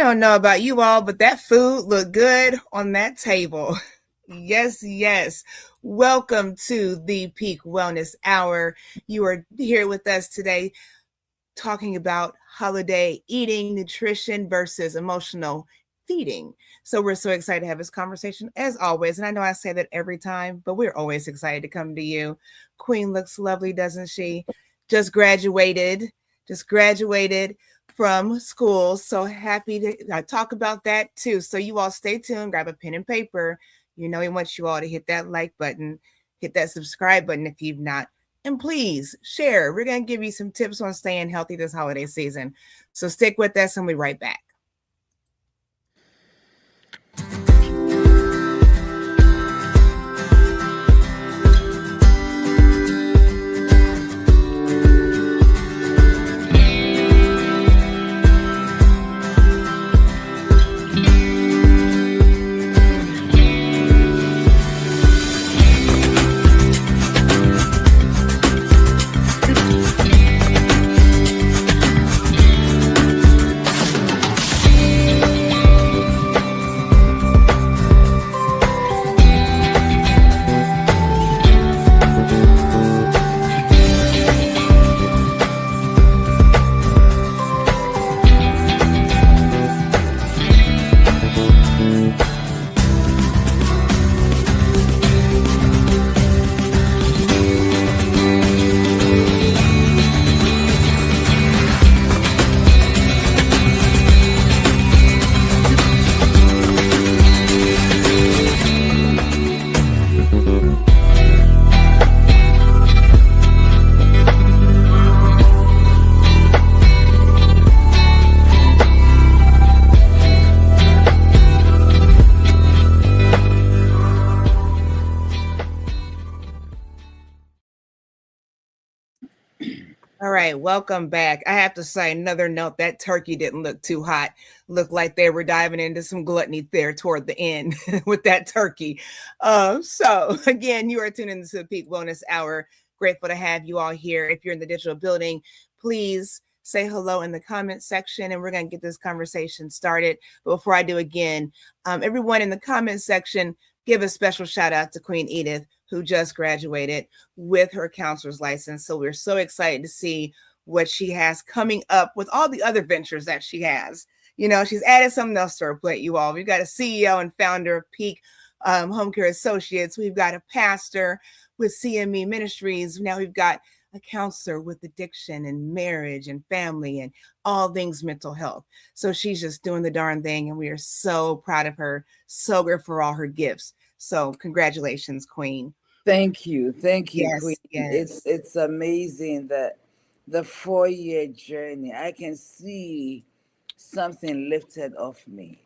don't know about you all, but that food looked good on that table. Yes, yes. Welcome to the Peak Wellness Hour. You are here with us today talking about holiday eating, nutrition versus emotional feeding. So we're so excited to have this conversation as always. And I know I say that every time, but we're always excited to come to you. Queen looks lovely, doesn't she? Just graduated, just graduated from school. So happy to talk about that too. So you all stay tuned, grab a pen and paper. You know, we want you all to hit that like button, hit that subscribe button if you've not, and please share. We're going to give you some tips on staying healthy this holiday season. So stick with us and we'll be right back. All right, welcome back. I have to say another note, that turkey didn't look too hot. Looked like they were diving into some gluttony there toward the end with that turkey. So again, you are tuning into the Peak Wellness Hour. Grateful to have you all here. If you're in the digital building, please say hello in the comment section and we're going to get this conversation started. But before I do again, everyone in the comment section, give a special shout out to Queen Edith, who just graduated with her counselor's license. So we're so excited to see what she has coming up with all the other ventures that she has. You know, she's added something else to her plate, you all. We've got a CEO and founder of Peak Home Care Associates. We've got a pastor with CME Ministries. Now we've got a counselor with addiction and marriage and family and all things mental health. So she's just doing the darn thing. And we are so proud of her. So grateful for all her gifts. So congratulations, Queen. Thank you. Thank you, Yes, Queen. yes. It's amazing that the 4-year journey, I can see something lifted off me.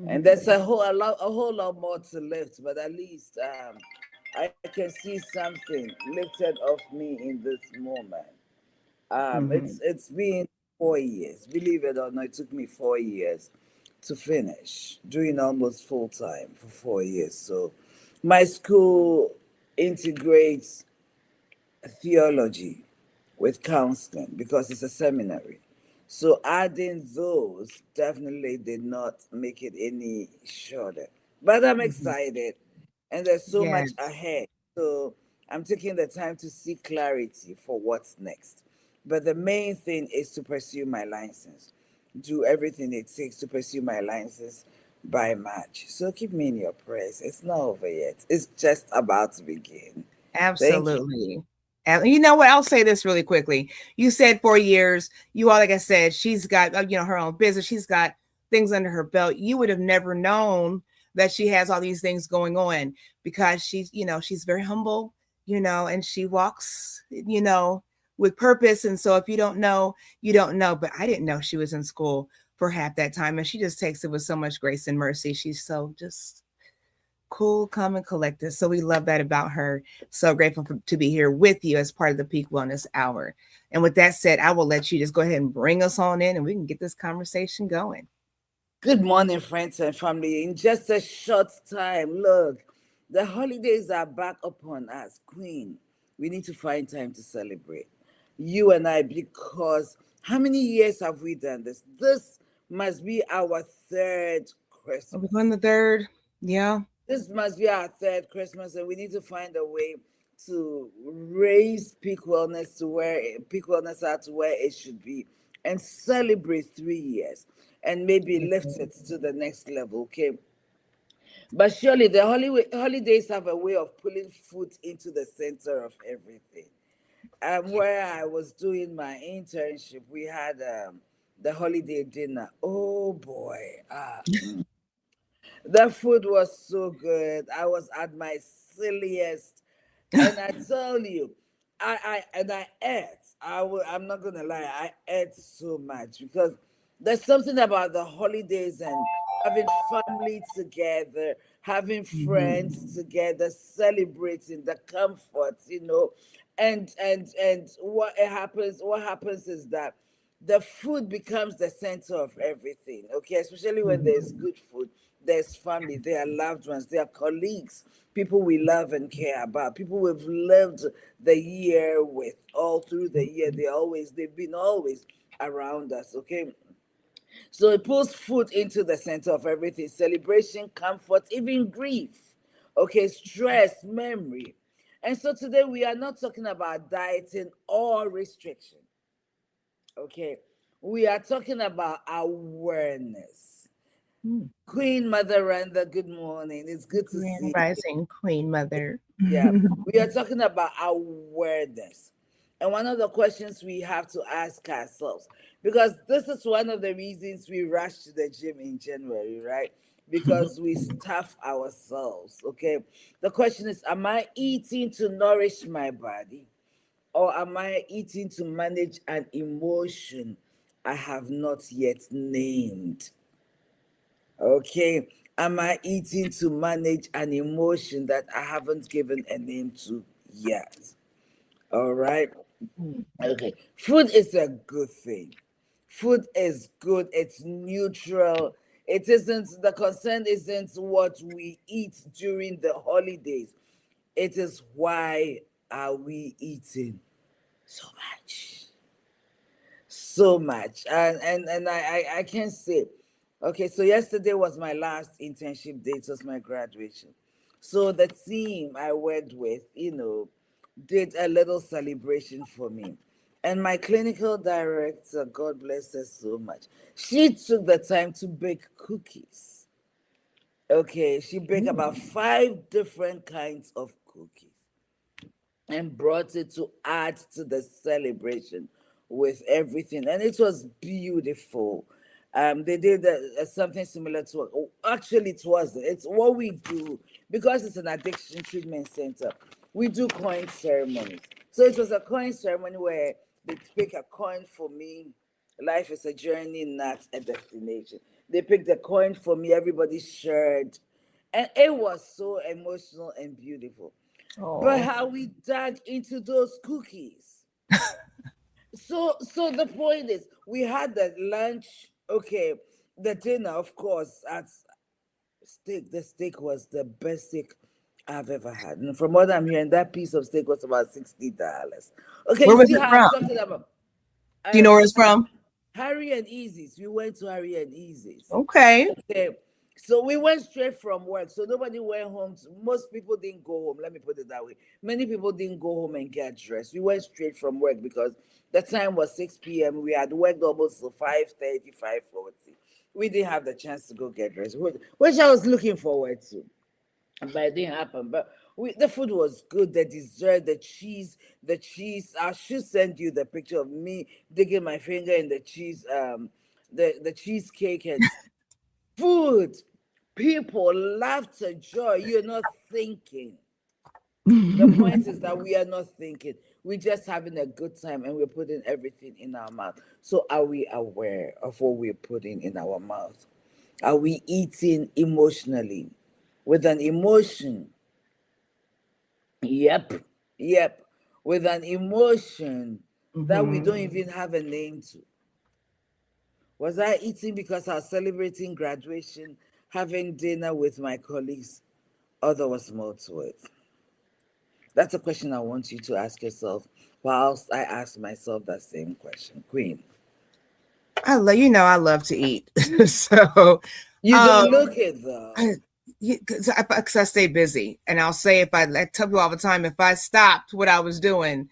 And there's a whole lot more to lift, but at least I can see something lifted off me in this moment. It's been 4 years. Believe it or not, it took me 4 years to finish doing almost full time for 4 years. So my school integrates theology with counseling because it's a seminary. So adding those definitely did not make it any shorter. But I'm excited and there's so much Yes, ahead. So I'm taking the time to seek clarity for what's next. But the main thing is to pursue my license, do everything it takes to pursue my license by March. So keep me in your prayers. It's not over yet, it's just about to begin. Thank you. absolutely. And you know what? I'll say this really quickly. You said 4 years. You all, like I said, she's got her own business. She's got things under her belt. You would have never known that she has all these things going on because she's very humble, and she walks, with purpose. And so if you don't know, you don't know. But I didn't know she was in school for half that time, and she just takes it with so much grace and mercy. She's so just cool, calm, and collected. So we love that about her. So grateful to be here with you as part of the Peak Wellness Hour. And with that said, I will let you just go ahead and bring us on in and we can get this conversation going. Good morning, friends and family. In just a short time, look, the holidays are back upon us. Queen, we need to find time to celebrate. You and I, because how many years have we done this? This must be our third Are we going Christmas. the third? Yeah. This must be our third Christmas, and we need to find a way to raise peak wellness to where peak wellness are to where it should be, and celebrate 3 years, and maybe lift it to the next level. Okay, but surely the holidays have a way of pulling food into the center of everything. Where I was doing my internship, we had the holiday dinner. Oh boy, the food was so good. I was at my silliest, and I tell you, I ate. I'm not gonna lie, I ate so much because there's something about the holidays and having family together, having friends Mhm. together, celebrating the comforts, and what happens is that the food becomes the center of everything. Okay, especially when there's Mhm. good food, there's family, there are loved ones, there are colleagues, people we love and care about, people we've lived the year with, all through the year. They've been always around us. Okay, so it pulls food into the center of everything: celebration, comfort, even grief. Okay, stress, memory. And so today we are not talking about dieting or restriction. Okay, we are talking about awareness. Mm. Queen Mother Randa, good morning. It's good to Grand see you. Rising Queen Mother. Yeah, we are talking about awareness. And one of the questions we have to ask ourselves, because this is one of the reasons we rush to the gym in January, right? Because we stuff ourselves, okay? The question is, am I eating to nourish my body, or am I eating to manage an emotion I have not yet named? Okay. Am I eating to manage an emotion that I haven't given a name to yet? All right. Okay. Food is a good thing. Food is good. It's neutral. It isn't, the concern isn't what we eat during the holidays. It is, why are we eating so much? So much. And I can say, okay, so yesterday was my last internship day. It was my graduation. So the team I worked with, did a little celebration for me. And my clinical director, God bless her so much, she took the time to bake cookies. Okay, she baked about 5 different kinds of cookies and brought it to add to the celebration with everything, and it was beautiful. They did something similar to, oh, actually it was, it's what we do, because it's an addiction treatment center. We do coin ceremonies, so it was a coin ceremony where they pick a coin for me. Life is a journey, not a destination. They picked a coin for me, everybody shared, and it was so emotional and beautiful. But Oh. how we dug into those cookies. So the point is, we had the lunch, okay, the dinner, of course, at steak. The steak was the best steak I've ever had. And from what I'm hearing, that piece of steak was about $60. Okay, Where you was see it how I'm from? talking about Do you know um where it's from? Harry and Easy's. We went to Harry and Easy's. Okay. Okay. So we went straight from work. So nobody went home. Most people didn't go home. Let me put it that way. Many people didn't go home and get dressed. We went straight from work because the time was 6 p.m. We had worked almost to 5:30, 5:40. We didn't have the chance to go get dressed, which I was looking forward to, but it didn't happen. But the food was good. The dessert, the cheese. I should send you the picture of me digging my finger in the cheese, the cheesecake, and food, people, laughter, joy. You're not thinking. The point is that we are not thinking. We're just having a good time, and we're putting everything in our mouth. So, are we aware of what we're putting in our mouth? Are we eating emotionally with an emotion? Yep, yep, with an emotion that we Hmm. don't even have a name to. Was I eating because I was celebrating graduation, having dinner with my colleagues, or there was more to it? That's a question I want you to ask yourself, whilst I ask myself that same question. Queen. I love to eat. So You don't um look it though. I, because I stay busy, and I'll say if I tell you all the time, if I stopped what I was doing,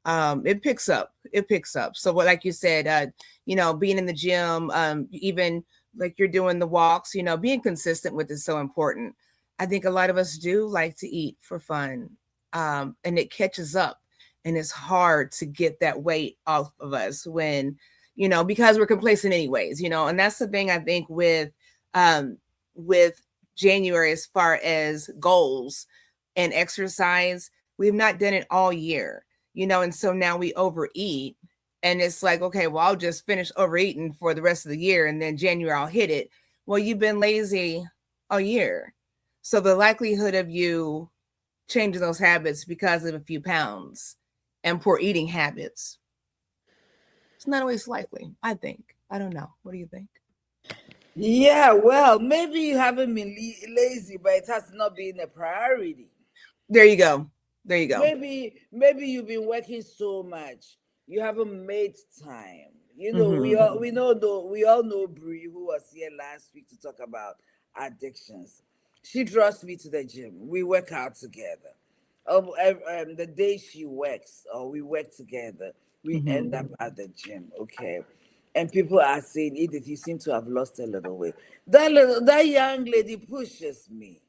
it picks up. It picks up. So what, like you said, being in the gym, even like you're doing the walks, being consistent with is so important. I think a lot of us do like to eat for fun, and it catches up, and it's hard to get that weight off of us when, because we're complacent anyways, and that's the thing I think um, with January as far as goals and exercise. We've not done it all year, and so now we overeat. And it's like, okay, well, I'll just finish overeating for the rest of the year and then January I'll hit it. Well, you've been lazy all year. So the likelihood of you changing those habits because of a few pounds and poor eating habits, it's not always likely, I think. I don't know. What do you think? Yeah, well, maybe you haven't been lazy, but it has not been a priority. There you go. There you go. Maybe you've been working so much you haven't made time. Mm-hmm. We all know Brie, who was here last week to talk about addictions. She draws me to the gym. We work out together. The day she works or we work together, we Mm-hmm. end up at the gym. Okay, and people are saying, Edith, you seem to have lost a little weight. That young lady pushes me.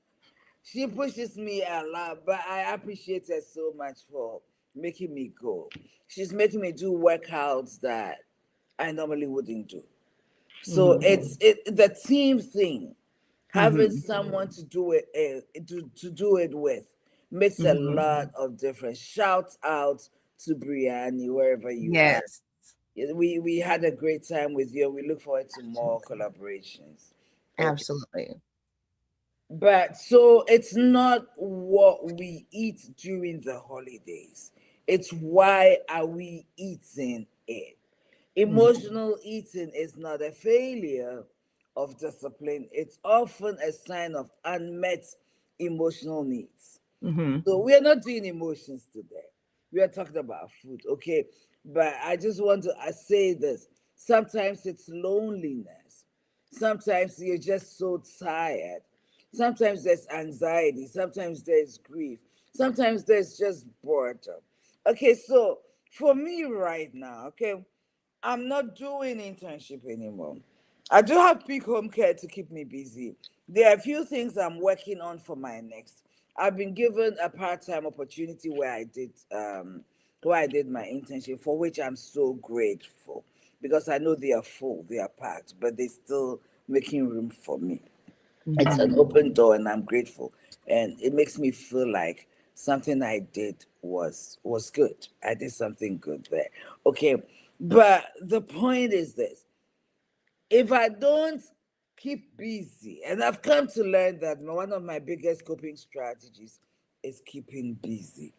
She pushes me a lot, but I appreciate her so much for making me go. She's making me do workouts that I normally wouldn't do. So Mm-hmm. it's the team thing. Having Mm-hmm. someone to do it to do it with makes a Mm-hmm. lot of difference. Shout out to Brianni wherever you are. Yes. Yeah, we had a great time with you. We look forward to more collaborations. Okay. Absolutely. But so it's not what we eat during the holidays. It's why are we eating it? Mm-hmm. Emotional eating is not a failure of discipline. It's often a sign of unmet emotional needs. Mm-hmm. So we are not doing emotions today. We are talking about food, okay? But I just want to say this. Sometimes it's loneliness. Sometimes you're just so tired. Sometimes there's anxiety. Sometimes there's grief. Sometimes there's just boredom. Okay, so for me right now, okay, I'm not doing internship anymore. I do have peak home care to keep me busy. There are a few things I'm working on for my next. I've been given a part-time opportunity where I did my internship, for which I'm so grateful because I know they are full, they are packed, but they're still making room for me. It's Mm-hmm. an open door and I'm grateful. And it makes me feel like something I did was good. I did something good there. Okay. But the point is this: if I don't keep busy, and I've come to learn that one of my biggest coping strategies is keeping busy.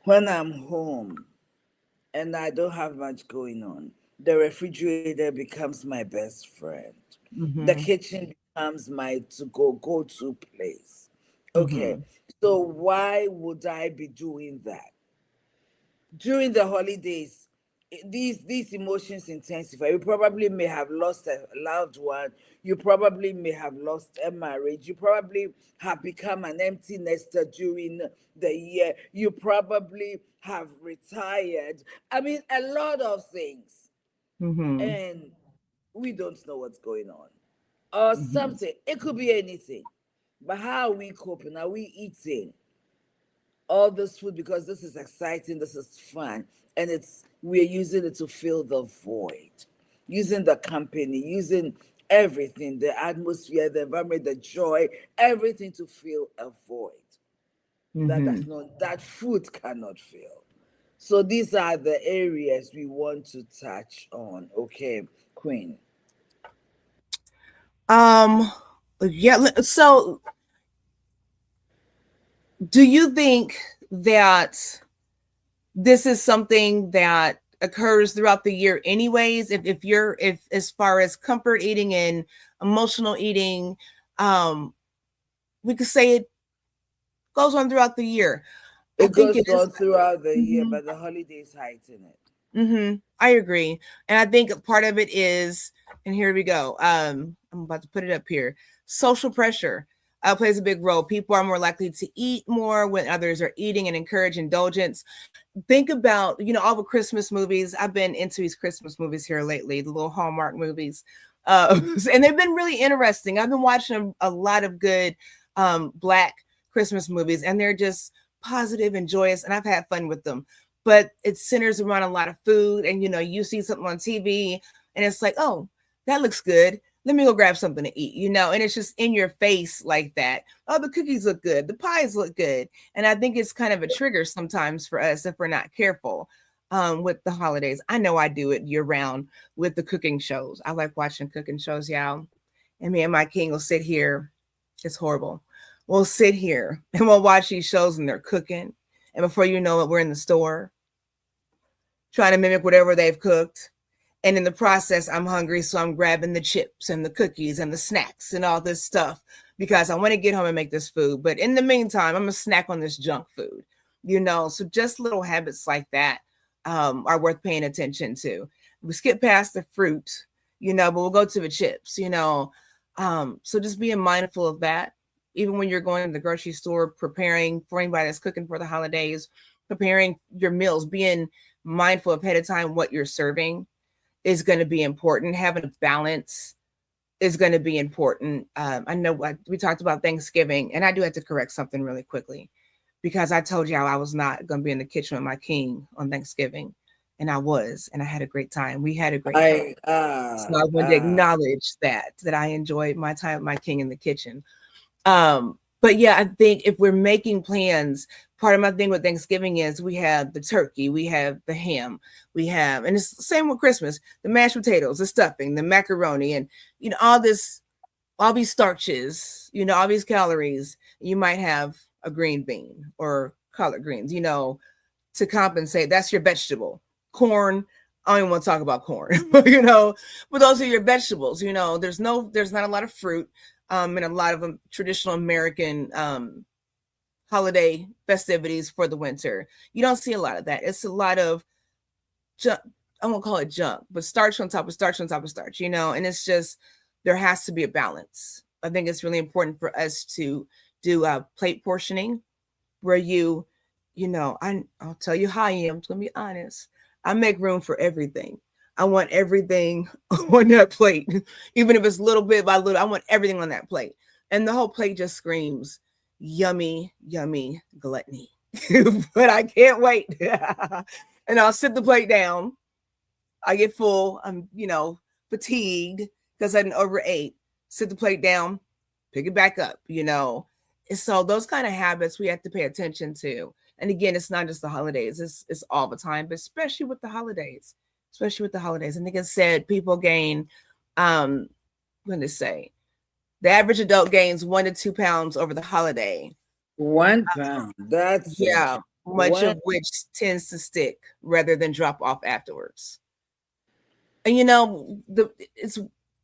When I'm home and I don't have much going on, the refrigerator becomes my best friend. The Mm-hmm. kitchen becomes my go to place. Okay, Mm-hmm. so why would I be doing that? During the holidays, these emotions intensify. You probably may have lost a loved one. You probably may have lost a marriage. You probably have become an empty nester during the year. You probably have retired. I mean, a lot of things. Mm-hmm. And we don't know what's going on. Or Mm-hmm. something. It could be anything. But how are we coping? Are we eating all this food because this is exciting, this is fun, and it's we're using it to fill the void, using the company, using everything, the atmosphere, the environment, the joy, everything to fill a void Mm-hmm. that food cannot fill. So these are the areas we want to touch on. Okay, Queen. Um, yeah. So, do you think that this is something that occurs throughout the year, anyways? If as far as comfort eating and emotional eating, um, we could say it goes on throughout the year. I It think it goes is. on throughout the year, Mhm. but the holidays heighten it. I agree. And I think part of it is, and here we go. I'm about to put it up here. Social pressure plays a big role. People are more likely to eat more when others are eating and encourage indulgence. Think about, all the Christmas movies. I've been into these Christmas movies here lately, the little Hallmark movies. And they've been really interesting. I've been watching a lot of good Black Christmas movies, and they're just positive and joyous, and I've had fun with them. But it centers around a lot of food, and you see something on TV, and it's like, oh, that looks good. Let me go grab something to eat, and it's just in your face like that. Oh, the cookies look good, the pies look good, and I think it's kind of a trigger sometimes for us if we're not careful with the holidays. I know I do it year round with the cooking shows. I like watching cooking shows, y'all. And me and my king will sit here. It's horrible. We'll sit here and we'll watch these shows and they're cooking. And before you know it, we're in the store trying to mimic whatever they've cooked. And in the process, I'm hungry, so I'm grabbing the chips and the cookies and the snacks and all this stuff because I want to get home and make this food. But in the meantime, I'm a snack on this junk food. So just little habits like that are worth paying attention to. We skip past the fruit, but we'll go to the chips. So just being mindful of that, even when you're going to the grocery store, preparing for anybody that's cooking for the holidays, preparing your meals, being mindful ahead of time what you're serving is going to be important. Having a balance is going to be important. I know we talked about Thanksgiving, and I do have to correct something really quickly because I told y'all I was not going to be in the kitchen with my king on Thanksgiving, and I was, and I had a great time. We had a great time. I So I wanted to acknowledge that I enjoyed my time with my king in the kitchen. But yeah, I think if we're making plans, part of my thing with Thanksgiving is we have the turkey, we have the ham, and it's the same with Christmas, the mashed potatoes, the stuffing, the macaroni, and all these starches, all these calories. You might have a green bean or collard greens, to compensate. That's your vegetable. Corn, I don't even want to talk about corn, but those are your vegetables. There's not a lot of fruit and a lot of traditional American holiday festivities for the winter. You don't see a lot of that. It's a lot of junk. I won't call it junk, but starch on top of starch on top of starch. And it's just, there has to be a balance. I think it's really important for us to do plate portioning where I'll tell you how I am. To be honest, I make room for everything. I want everything on that plate, even if it's little bit by little. I want everything on that plate, and the whole plate just screams yummy, yummy gluttony. But I can't wait, and I'll sit the plate down. I get full. I'm fatigued because I didn't overate. Sit the plate down, pick it back up. And so those kind of habits we have to pay attention to. And again, it's not just the holidays; it's all the time, but especially with the holidays. Especially with the holidays. I think it said people gain, what did it say? The average adult gains 1 to 2 pounds over the holiday. 1 pound. That's a Yeah, much one. of which tends to stick rather than drop off afterwards. And it's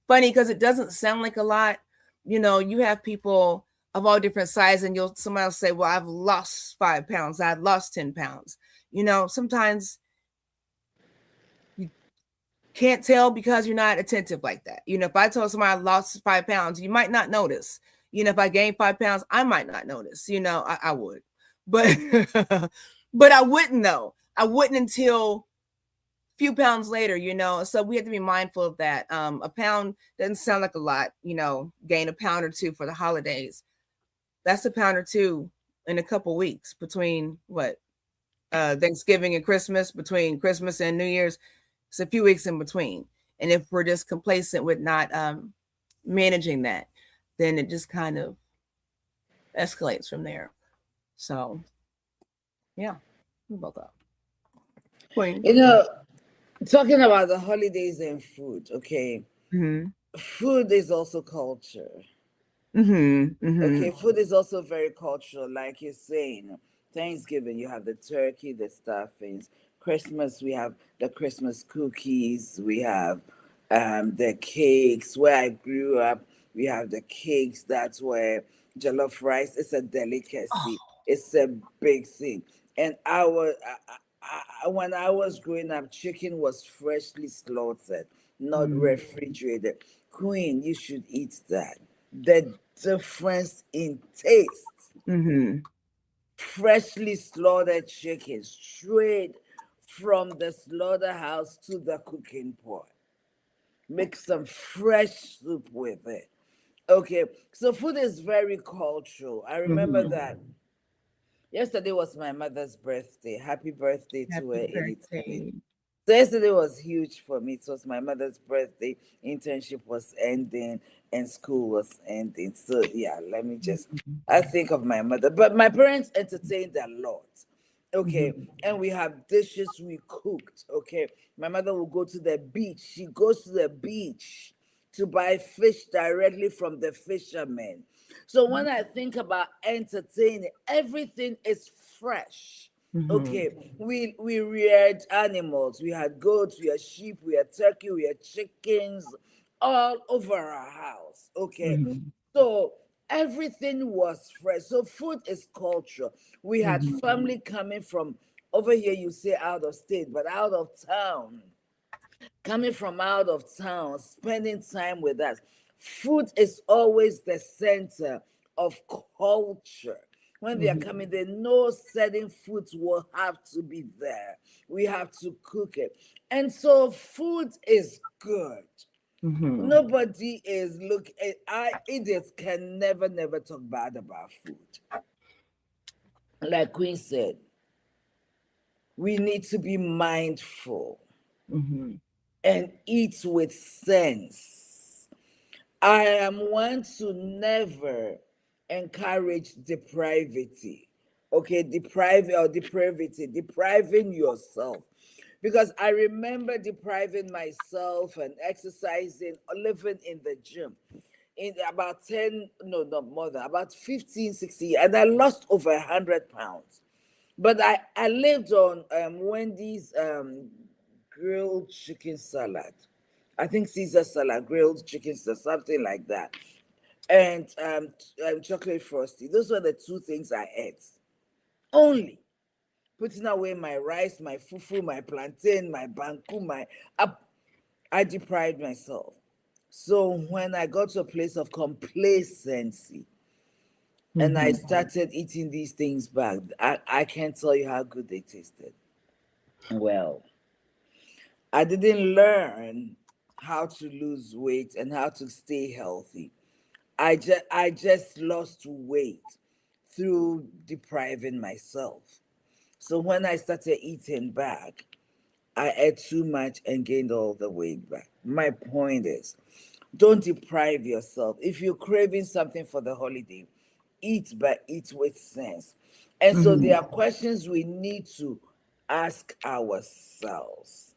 funny because it doesn't sound like a lot. You have people of all different sizes, and somebody will say, "Well, I've lost 5 pounds. I've lost 10 pounds." Sometimes you can't tell because you're not attentive like that. If I told somebody I lost 5 pounds, you might not notice. If I gained 5 pounds, I might not notice. I would, but but I wouldn't though. I wouldn't until few pounds later. So we have to be mindful of that. A pound doesn't sound like a lot. Gain a pound or two for the holidays. That's a pound or two in a couple weeks between what Thanksgiving and Christmas, between Christmas and New Year's. It's a few weeks in between. And if we're just complacent with not managing that, then it just kind of escalates from there. So yeah, we both up. Queen. You know, talking about the holidays and food, okay? Mm-hmm. Food is also culture. Mm-hmm. Mm-hmm. Okay, food is also very cultural, like you're saying. Thanksgiving, you have the turkey, the stuffings. Christmas, we have the Christmas cookies. We have the cakes. Where I grew up, we have the cakes. That's where jollof rice is a delicacy. Oh. It's a big thing. And our when I was growing up, chicken was freshly slaughtered, not Mm-hmm. refrigerated. Queen, you should eat that. The difference in taste. Mm-hmm. Freshly slaughtered chicken, straight from the slaughterhouse to the cooking pot. Make some fresh soup with it. Okay, so food is very cultural. I remember Mm-hmm. that yesterday was my mother's birthday. Happy birthday to Happy her in eternity. birthday. So yesterday was huge for me. It was my mother's birthday. Internship was ending and school was ending. So yeah, let me just I think of my mother. But my parents entertained a lot. Okay. Mm-hmm. And we have dishes we cooked. Okay. My mother will go to the beach. She goes to the beach to buy fish directly from the fishermen. So when I think about entertaining, everything is fresh. Mm-hmm. Okay, we reared animals. We had goats, we had sheep, we had turkey, we had chickens, all over our house. Okay, Mm-hmm. so everything was fresh. So food is culture. We had Mm-hmm. family coming from over here. You say out of state, but out of town, coming from out of town, spending time with us. Food is always the center of culture. When they are Mm-hmm. coming, they know certain foods will have to be there. We have to cook it. And so food is good. Mm-hmm. Nobody is look I idiots can never talk bad about food. Like Queen said, we need to be mindful Mm-hmm. and eat with sense. I am one to never encourage depravity. Okay, depriving yourself. Because I remember depriving myself and exercising, living in the gym in about 10, no, not more than about 15, 16 years, and I lost over 100 pounds. But I lived on Wendy's grilled chicken salad. I think Caesar salad, grilled chicken salad, something like that. And chocolate frosty. Those were the two things I ate. Only putting away my rice, my fufu, my plantain, my banku, I deprived myself. So when I got to a place of complacency and I Mm-hmm. started eating these things back, I can't tell you how good they tasted. Well, I didn't learn how to lose weight and how to stay healthy. I just lost weight through depriving myself. So when I started eating back, I ate too much and gained all the weight back. My point is, don't deprive yourself. If you're craving something for the holiday, eat, but eat with sense. And so Mm-hmm. there are questions we need to ask ourselves.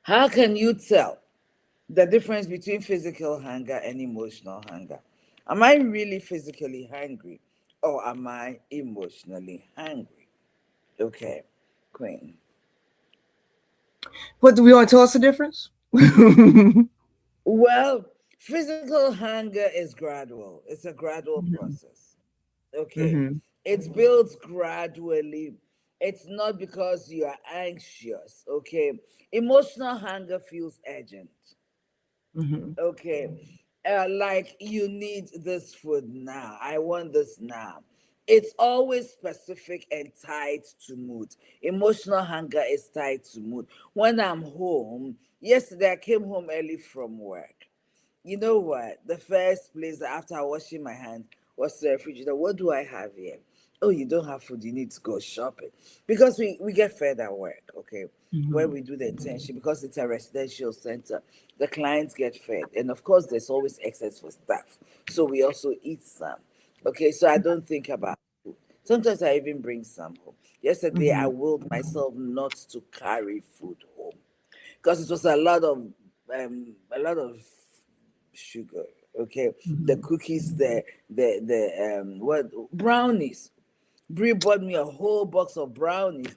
How can you tell the difference between physical hunger and emotional hunger? Am I really physically hungry or am I emotionally hungry? Okay, Queen. What do we want to tell us the difference? Mm-hmm. Well, physical hunger is gradual. It's a gradual process. Okay. Mm-hmm. It builds gradually. It's not because you are anxious. Okay. Emotional hunger feels urgent. Mm-hmm. Okay. Like you need this food now. I want this now. It's always specific and tied to mood. Emotional hunger is tied to mood. When I'm home, yesterday I came home early from work. You know what? The first place after washing my hands was the refrigerator. What do I have here? Oh, you don't have food. You need to go shopping because we get fed at work. Okay, where Mm-hmm. we do the internship because it's a residential center. The clients get fed, and of course, there's always excess for staff. So we also eat some. Okay, so I don't think about food. Sometimes I even bring some home. Yesterday, I Mm-hmm. willed myself not to carry food home because it was a lot of sugar. Okay, the Mm-hmm. cookies, the what brownies. Brie bought me a whole box of brownies.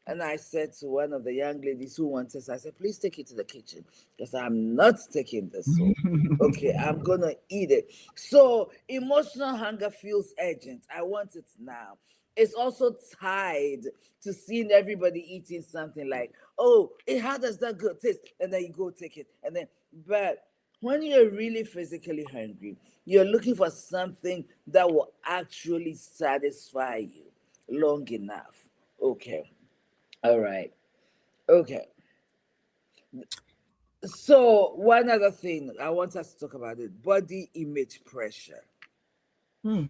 And I said to one of the young ladies who wanted, I said, please take it to the kitchen because I'm not taking this home. Okay, I'm gonna eat it. So emotional hunger feels urgent. I want it now. it's also tied to seeing everybody eating something like, oh, how does that good taste? And then you go take it. And then, but when you're really physically hungry, you're looking for something that will actually satisfy you long enough. Okay. All right. Okay. So, one other thing I want us to talk about it, body image pressure. Mm.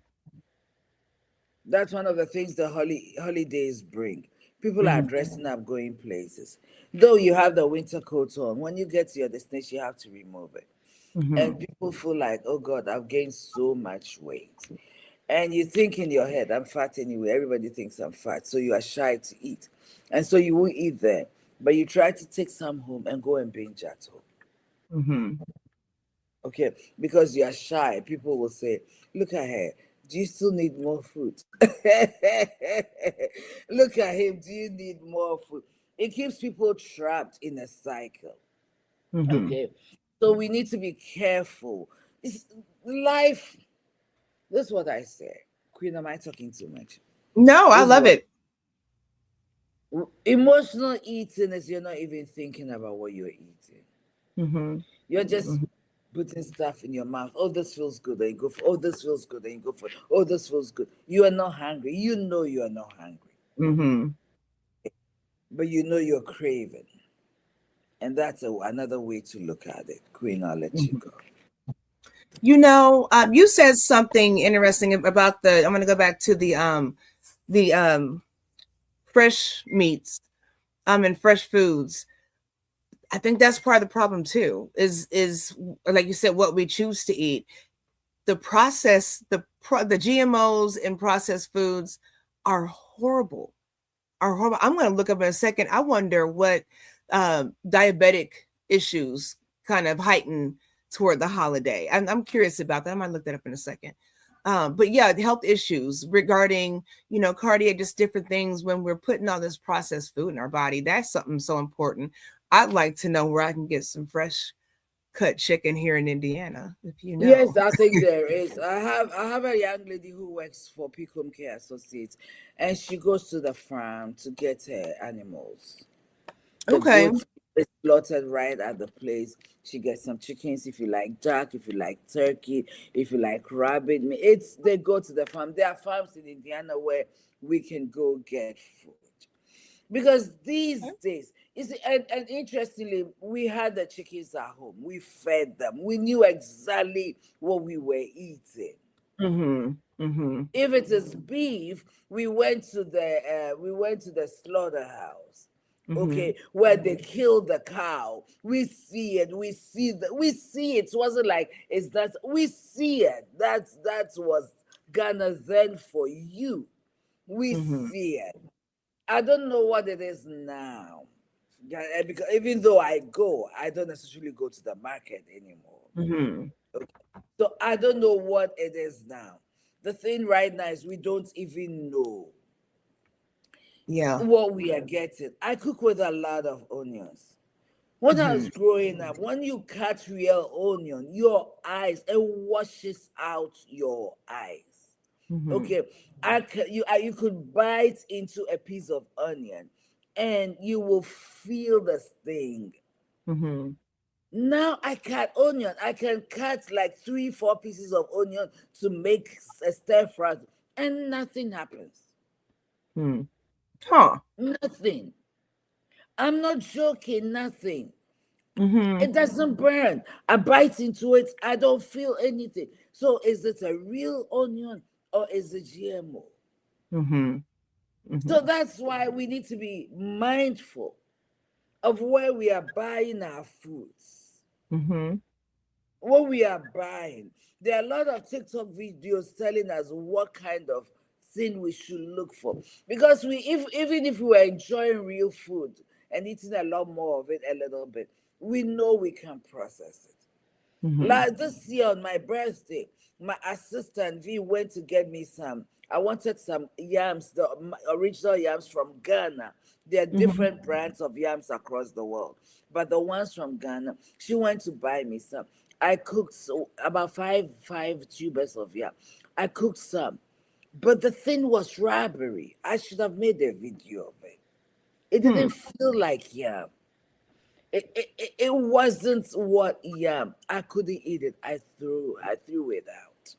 That's one of the things the holidays bring. People are Mhm. dressing up, going places. Though you have the winter coat on, when you get to your destination, you have to remove it. And Mhm. people feel like, oh God, I've gained so much weight. And you think in your head, I'm fat anyway. Everybody thinks I'm fat. So you are shy to eat. And so you won't eat there. But you try to take some home and go and binge at home. Mhm. Okay, because you are shy, people will say, look at her, do you still need more food? Look at him, do you need more food? It keeps people trapped in a cycle. Mhm. Okay, so we need to be careful. It's, life, this is what I say. Queen, am I talking too much? No, I This is love what it. emotional eating is. You're not even thinking about what you're eating. Mhm. You're just Mhm. putting stuff in your mouth. Oh, this feels good. And you go for, oh, this feels good. And you go for, oh, this feels good. You are not hungry. You know you are not hungry, Mhm. but you know you're craving. And that's another way to look at it. Queen, I'll let you Mhm. go. You said something interesting about the. I'm going to go back to the fresh meats, and fresh foods. I think that's part of the problem too. Is like you said, what we choose to eat. The process, the GMOs in processed foods are horrible. Are horrible. I'm going to look up in a second. I wonder what diabetic issues kind of heighten toward the holiday. I'm curious about that. I might look that up in a second. But yeah, health issues regarding, cardiac, just different things when we're putting all this processed food in our body. That's something so important. I'd like to know where I can get some fresh cut chicken here in Indiana, if you know. Yes, I think there is. I have a young lady who works for Picom Care Associates, and she goes to the farm to get her animals. The Okay. goats is slaughtered right at the place. She gets some chickens if you like duck, if you like turkey, if you like rabbit meat. It's they go to the farm. There are farms in Indiana where we can go get food. Because these days, you see, and interestingly, we had the chickens at home. We fed them. We knew exactly what we were eating. Mm-hmm. Mm-hmm. If it is beef, we went to the slaughterhouse, Mm-hmm. okay, where they kill the cow. We see it. We see it. It wasn't like it's that. We see it. That was Ghana then for you. We Mm-hmm. see it. I don't know what it is now. Yeah, because even though I go, I don't necessarily go to the market anymore. Mm-hmm. So I don't know what it is now. The thing right now is we don't even know Yeah. what we are getting. I cook with a lot of onions. When I Mm-hmm. was growing up, when you cut real onion, your eyes, it washes out your eyes. Mm-hmm. Okay, you could bite into a piece of onion, and you will feel the sting. Mm-hmm. Now I cut onion. I can cut like 3, 4 pieces of onion to make a stir fry, and nothing happens. Hmm. Huh. Nothing. I'm not joking. Nothing. Mm-hmm. It doesn't burn. I bite into it. I don't feel anything. So is it a real onion or is it GMO? Mm-hmm. So Mm-hmm. that's why we need to be mindful of where we are buying our foods, Mm-hmm. what we are buying. There are a lot of TikTok videos telling us what kind of thing we should look for. Because if even if we were enjoying real food and eating a lot more of it a little bit, we know we can process it. Mm-hmm. Like this year on my birthday, my assistant V went to get me some. I wanted some yams, the original yams from Ghana. There are Mm-hmm. different brands of yams across the world, but the ones from Ghana, she went to buy me some. I cooked about five tubers of yam. I cooked some. But the thing was robbery. I should have made a video of it. It Hmm. didn't feel like yam. It wasn't what yam. I couldn't eat it. I threw it out.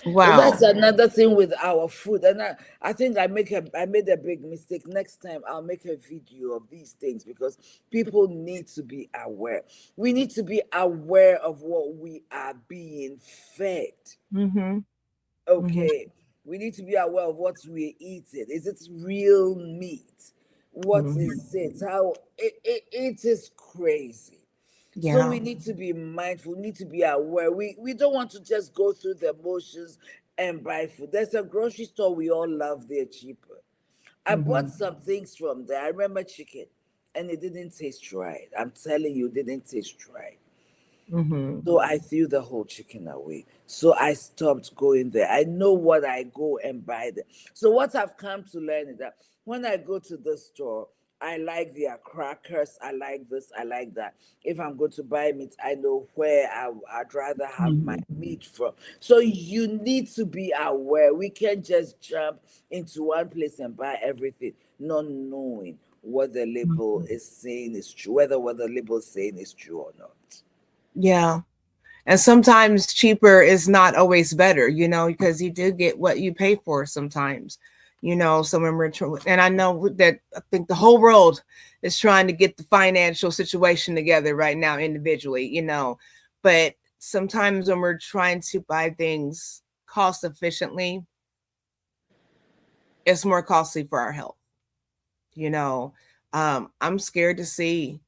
So that's Wow. another thing with our food. And I think I made a big mistake. Next time I'll make a video of these things because people need to be aware. We need to be aware of what we are being fed. Mm-hmm. Mm-hmm. Okay. We need to be aware of what we're eating. Is it real meat? What Mm-hmm. is it? How it is crazy. So Yeah. we need to be mindful, we need to be aware. We don't want to just go through the motions and buy food. There's a grocery store we all love, they're cheaper. I Mm-hmm. bought some things from there. I remember chicken and it didn't taste right. I'm telling you, it didn't taste right. Mm-hmm. So I threw the whole chicken away. So I stopped going there. I know what I go and buy there. So what I've come to learn is that when I go to the store, I like their crackers. I like this. I like that. If I'm going to buy meat, I know where I'd rather have my Mm-hmm. meat from. So you need to be aware. We can't just jump into one place and buy everything, not knowing what the label Mm-hmm. is saying is true, whether what the label is saying is true or not. Yeah. And sometimes cheaper is not always better, because you do get what you pay for sometimes. So when and I know that I think the whole world is trying to get the financial situation together right now individually. But sometimes when we're trying to buy things cost efficiently, it's more costly for our health. You know, I'm scared to see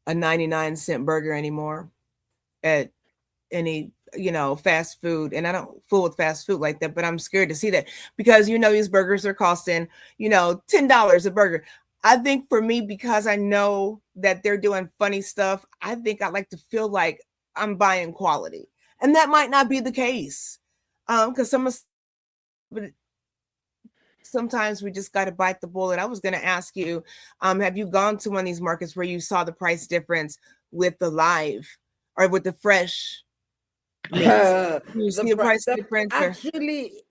a 99-cent burger anymore at any fast food, and I don't fool with fast food like that, but I'm scared to see that because these burgers are costing $10 a burger. I think for me, because I know that they're doing funny stuff, I think I like to feel like I'm buying quality, and that might not be the case, because but sometimes we just got to bite the bullet. I was going to ask you, have you gone to one of these markets where you saw the price difference with the live or with the fresh meats? You see a price The difference or? actually,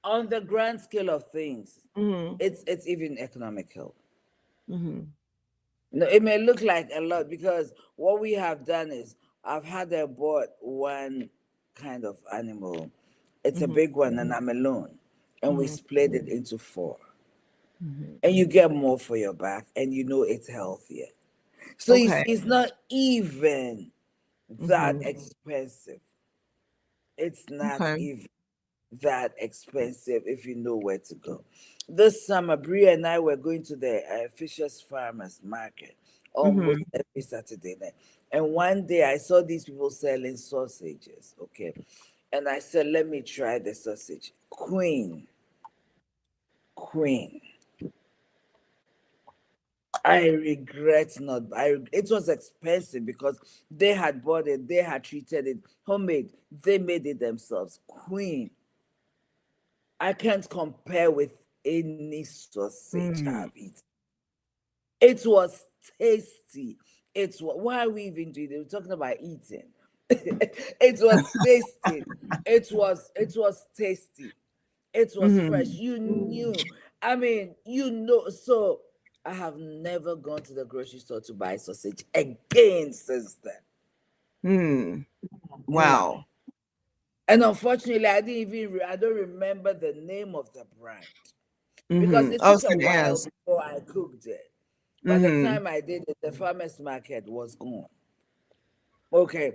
on the grand scale of things, Mhm. it's even economical. Mhm. No, it may look like a lot because what we have done is I've had her bought one kind of animal. It's a Mhm. big one, and I'm alone, and we Mhm. split it into four, Mhm. and you get more for your back, and you know it's healthier. So you Okay. see, it's not even that Mhm. expensive. It's not Okay. even that expensive if you know where to go. This summer, Bria and I were going to the Fisher's Farmers Market almost Mhm. every Saturday night. And one day I saw these people selling sausages, okay? And I said, let me try the sausage. Queen. I regret not. It was expensive because they had bought it, they had treated it homemade, they made it themselves. Queen. I can't compare with any sausage I've Mm. eaten. It was tasty. Why are we even doing it? We're talking about eating. It was tasty. It was tasty. It was fresh. Mhm. You knew. I mean, so I have never gone to the grocery store to buy sausage again since then. Hmm. No. Wow. And unfortunately, I don't remember the name of the brand because Mhm. it I took was a gonna while ask. before I cooked it. By the Mhm. time I did it, the farmer's market was gone. Okay.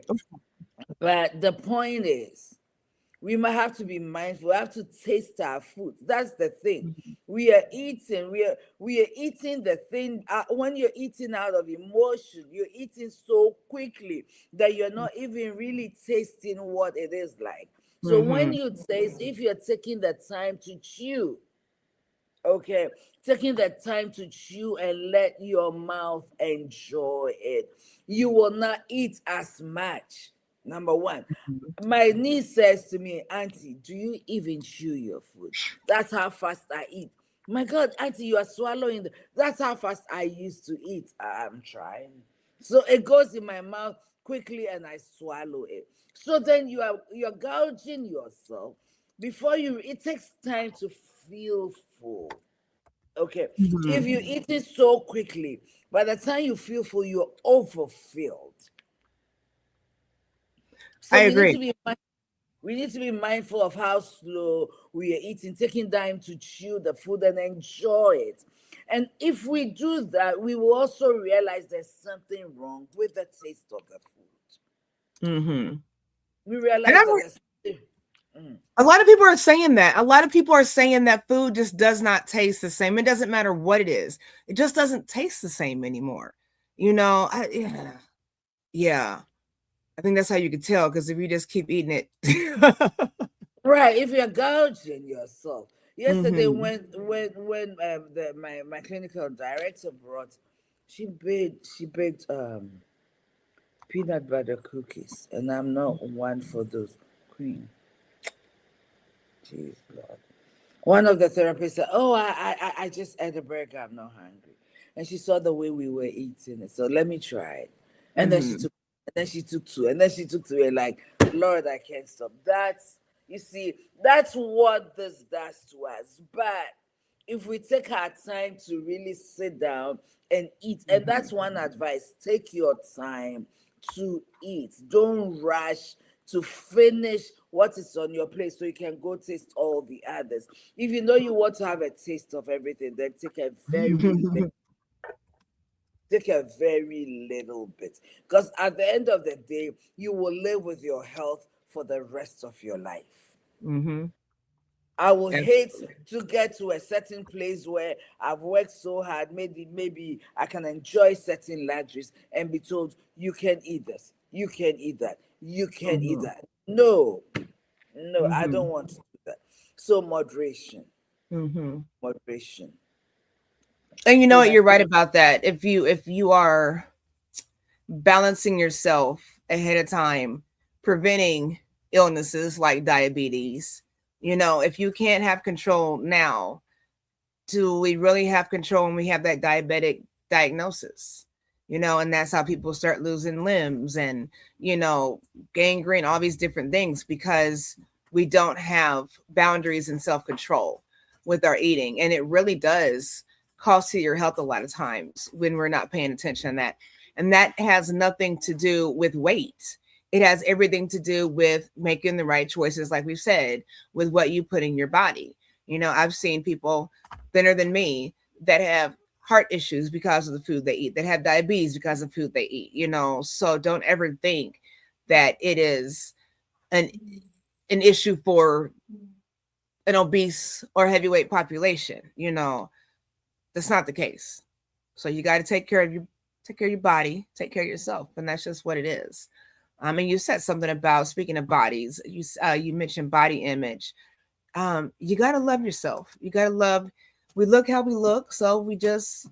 But the point is, we might have to be mindful. We have to taste our food. That's the thing. We are eating. We are eating the thing. When you're eating out of emotion, you're eating so quickly that you're not even really tasting what it is like. So when Mhm. you taste, if you're taking the time to chew, okay, taking the time to chew and let your mouth enjoy it, you will not eat as much. Number one, Mhm. my niece says to me, Auntie, do you even chew your food? That's how fast I eat. My God, Auntie, you are swallowing. That's how fast I used to eat. I'm trying. So it goes in my mouth quickly and I swallow it. So then you're gouging yourself before you, it takes time to feel full. Okay. If Mhm. you eat it so quickly, by the time you feel full, you're overfilled. So I agree. we need to be mindful of how slow we are eating, taking time to chew the food and enjoy it. And if we do that, we will also realize there's something wrong with the taste of the food. Mhm. We And realize I that there's mm, A lot of people are saying that. A lot of people are saying that food just does not taste the same. It doesn't matter what it is. It just doesn't taste the same anymore. Yeah. Yeah. I think that's how you could tell because if you just keep eating it. right. If you're gouging yourself. Yesterday, Mhm. when my clinical director brought, she baked peanut butter cookies, and I'm not one for those cream. Jeez, Lord. One of the therapists said, "Oh, I just ate a burger. I'm not hungry." And she saw the way we were eating it, so let me try it. And then she Mhm. took, and then she took two, and then she took two. And like, Lord, I can't stop. That's you see, that's what this does to us. But if we take our time to really sit down and eat, and that's Mhm. one advice: take your time to eat. Don't rush to finish what is on your plate so you can go taste all the others. If you know you want to have a taste of everything, then take a very little bit. Because at the end of the day, you will live with your health for the rest of your life. Mhm. I will hate Absolutely. to get to a certain place where I've worked so hard. Maybe I can enjoy certain luxuries and be told you can eat this, you can eat that, you can eat Mhm. that. No, no, I don't Mhm. want to do that. So moderation, Mhm. moderation. And you know what? Peanut. You're right about that. If you are balancing yourself ahead of time, preventing illnesses like diabetes, if you can't have control now, do we really have control when we have that diabetic diagnosis? And that's how people start losing limbs and, you know, gangrene, all these different things because we don't have boundaries and self control with our eating. And it really does cost to your health a lot of times when we're not paying attention to that. And that has nothing to do with weight. It has everything to do with making the right choices, like we've said, with what you put in your body. I've seen people thinner than me that have heart issues because of the food they eat, that have diabetes because of food they eat. So don't ever think that it is an an issue for an obese or heavyweight population. That's not the case. So you got to take care of your body, take care of yourself, and that's just what it is. And you said something about, speaking of bodies, you mentioned body image. You got to love yourself. You got to love. We look how we look, so we just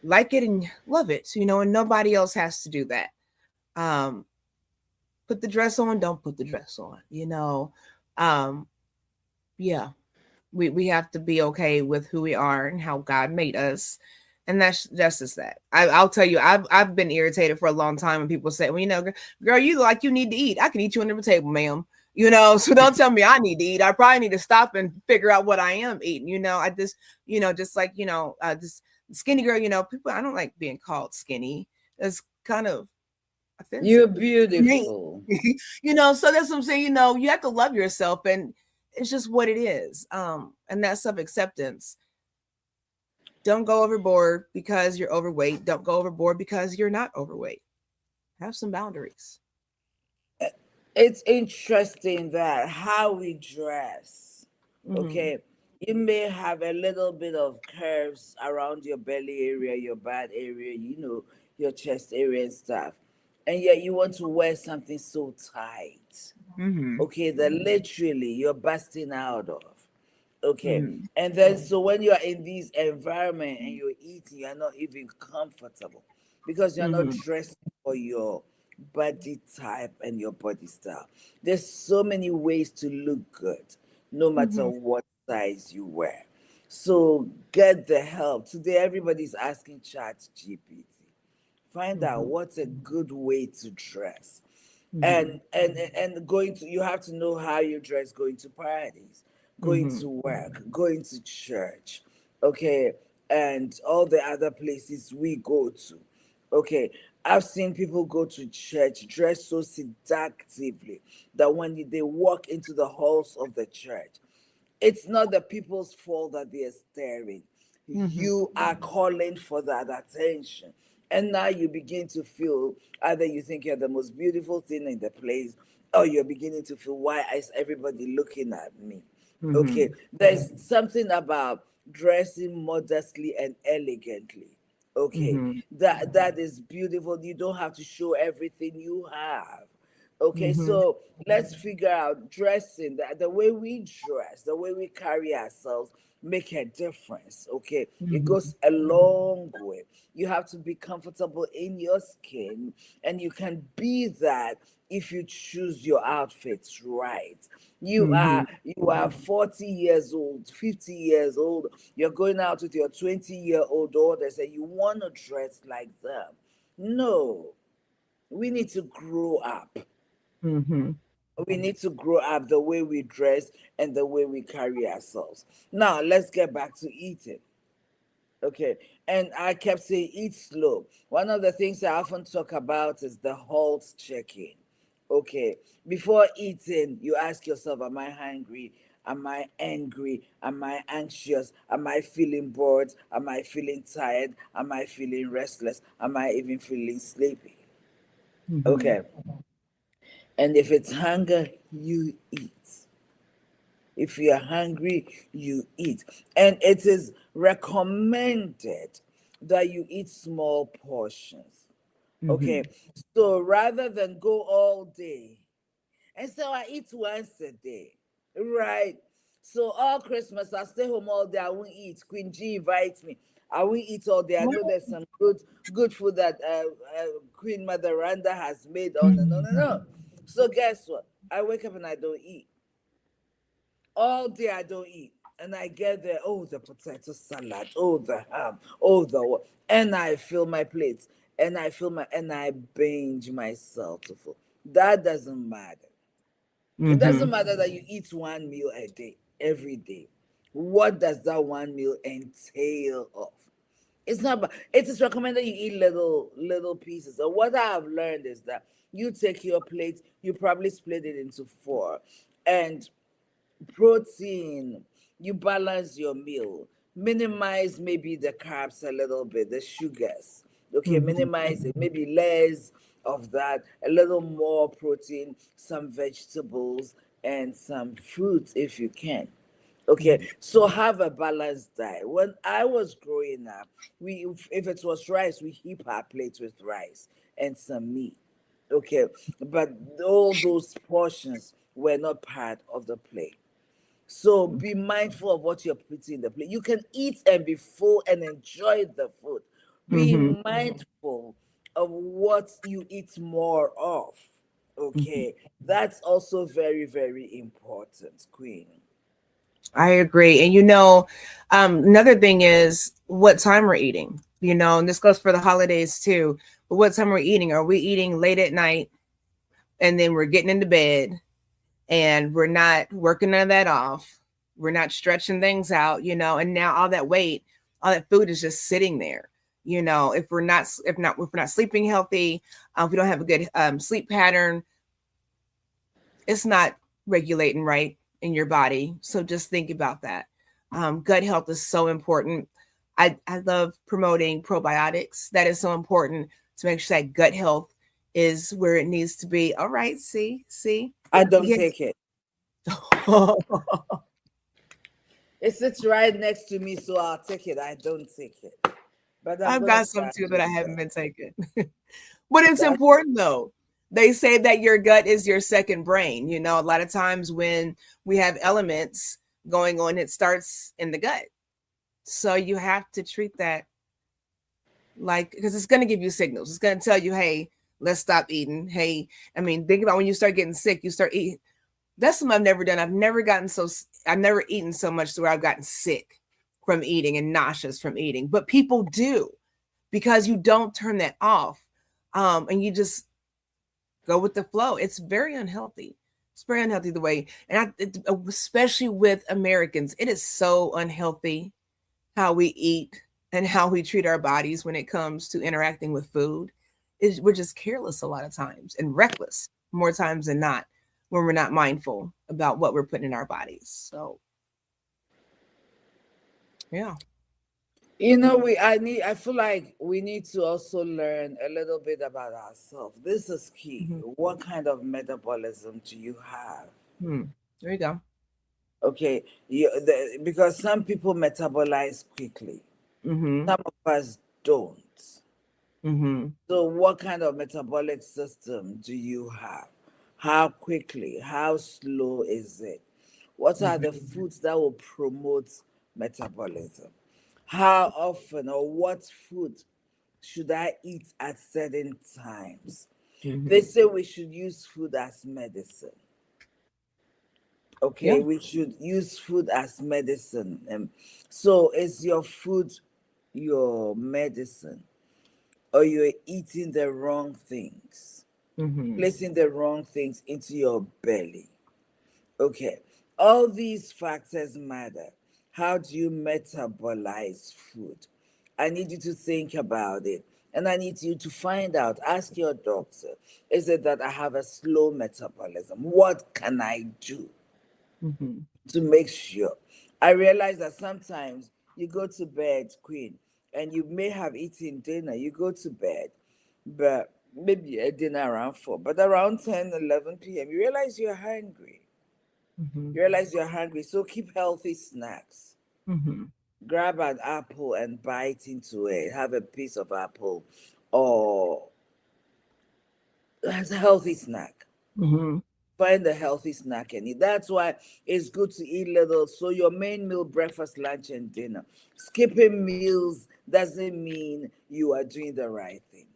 like it and love it. And nobody else has to do that. Um, put the dress on, don't put the dress on. Um, yeah, we have to be okay with who we are and how God made us. And that's just that. I'll tell you, I've been irritated for a long time when people say, well, girl, you like you need to eat. I can eat you under the table, ma'am. So don't tell me I need to eat. I probably need to stop and figure out what I am eating. I just, just like, this skinny girl, people, I don't like being called skinny. It's kind of You're offensive to me. beautiful. So that's what I'm saying. You have to love yourself, and it's just what it is. And that self-acceptance. Don't go overboard because you're overweight. Don't go overboard because you're not overweight. Have some boundaries. It's interesting that how we dress, Mm-hmm. okay, you may have a little bit of curves around your belly area, your bad area, your chest area and stuff, and yet you want to wear something so tight, Mm-hmm. okay, that literally you're busting out of. Okay. Mm-hmm. And then so when you are in this environment and you're eating, you're not even comfortable because you're not Mm-hmm. dressing for your body type and your body style. There's so many ways to look good, no matter Mm-hmm. what size you wear. So get the help. Today everybody's asking Chat GPT. Find out Mm-hmm. what's a good way to dress. Mm-hmm. And going to, you have to know how you dress going to parties, going Mm-hmm. to work, going to church, okay, and all the other places we go to. Okay, I've seen people go to church dressed so seductively that when they walk into the halls of the church, it's not the people's fault that they're staring. Mm-hmm. You are calling for that attention. And now you begin to feel either you think you're the most beautiful thing in the place, or you're beginning to feel, why is everybody looking at me? Okay, Mm-hmm. there's something about dressing modestly and elegantly. Okay, Mm-hmm. that is beautiful. You don't have to show everything you have. Okay, Mm-hmm. so let's figure out dressing, the way we dress, the way we carry ourselves make a difference. Okay, it Mm-hmm. goes a long way. You have to be comfortable in your skin, and you can be that if you choose your outfits right. You are 40 years old, 50 years old, you're going out with your 20-year-old daughters and you want to dress like them. No, we need to grow up. Mm-hmm. We need to grow up the way we dress and the way we carry ourselves. Now, let's get back to eating. Okay. And I kept saying, eat slow. One of the things I often talk about is the halt checking. Okay. Before eating, you ask yourself, am I hungry? Am I angry? Am I anxious? Am I feeling bored? Am I feeling tired? Am I feeling restless? Am I even feeling sleepy? Mm-hmm. Okay. And if it's hunger, you eat. If you are hungry, you eat. And it is recommended that you eat small portions. Mm-hmm. Okay. So rather than go all day, and so I eat once a day, right? So all Christmas, I stay home all day. I won't eat. Queen G invites me. I won't eat all day. I know there's some good food that Queen Mother Randa has made on. No, no, no. So guess what? I wake up and I don't eat all day. I don't eat, and I get there. Oh, the potato salad. Oh, the ham. Oh, the what? And I fill my plates, and I binge myself to full. That doesn't matter. It Mm-hmm. doesn't matter that you eat one meal a day, every day. What does that one meal entail of? It's not. It is recommended you eat little pieces. So what I have learned is that you take your plate, you probably split it into four, and protein, you balance your meal, minimize maybe the carbs a little bit, the sugars. Okay, Mm-hmm. minimize it, maybe less of that, a little more protein, some vegetables, and some fruits if you can. Okay, so have a balanced diet. When I was growing up, we if it was rice, we heap our plates with rice and some meat. Okay, but all those portions were not part of the plate. So be mindful of what you're putting in the plate. You can eat and be full and enjoy the food. Be Mm-hmm. mindful of what you eat more of. Mm-hmm. Okay, that's also very, very important, Queen. I agree. And another thing is what time we're eating, and this goes for the holidays too. But what time we're eating? Are we eating late at night and then we're getting into bed and we're not working none of that off? We're not stretching things out, and now all that weight, all that food is just sitting there. If we're not sleeping healthy, if we don't have a good sleep pattern, it's not regulating right in your body. So just think about that. Gut health is so important. I love promoting probiotics. That is so important to make sure that gut health is where it needs to be. All right, see, I don't yes. take it. It sits right next to me, so I'll take it. I don't take it. But I'm I've gonna got some start too that I doing haven't that. been taking. But it's That's important though. They say that your gut is your second brain. A lot of times when we have elements going on, it starts in the gut. So you have to treat that like, because it's going to give you signals. It's going to tell you, hey, let's stop eating. Hey, I mean, think about when you start getting sick, you start eating. That's something I've never done. I've never eaten so much to where I've gotten sick from eating and nauseous from eating. But people do because you don't turn that off. And you just go with the flow. It's very unhealthy. It's very unhealthy the way, and especially with Americans, it is so unhealthy how we eat and how we treat our bodies when it comes to interacting with food. We're just careless a lot of times and reckless more times than not when we're not mindful about what we're putting in our bodies. So, yeah. I feel like we need to also learn a little bit about ourselves. This is key. Hmm. What kind of metabolism do you have? Hmm. There you go. Okay, because some people metabolize quickly, Mm-hmm. some of us don't. Mm-hmm. So, what kind of metabolic system do you have? How quickly? How slow is it? What are the Mm-hmm. foods that will promote metabolism? How often or what food should I eat at certain times? They Mm-hmm. say we should use food as medicine. Yeah. Okay, we should use food as medicine. So, is your food your medicine, or you're eating the wrong things, Mm-hmm. placing the wrong things into your belly? Okay, all these factors matter. How do you metabolize food? I need you to think about it. And I need you to find out, ask your doctor, is it that I have a slow metabolism? What can I do Mm-hmm. to make sure? I realize that sometimes you go to bed, Queen, and you may have eaten dinner, you go to bed, but maybe a dinner around 4, but around 10, 11 p.m., you realize you're hungry. Mm-hmm. You realize you're hungry, so keep healthy snacks. Mm-hmm. Grab an apple and bite into it. Have a piece of apple, or that's a healthy snack. Mm-hmm. Find a healthy snack and eat. That's why it's good to eat little. So your main meal, breakfast, lunch, and dinner. Skipping meals doesn't mean you are doing the right thing.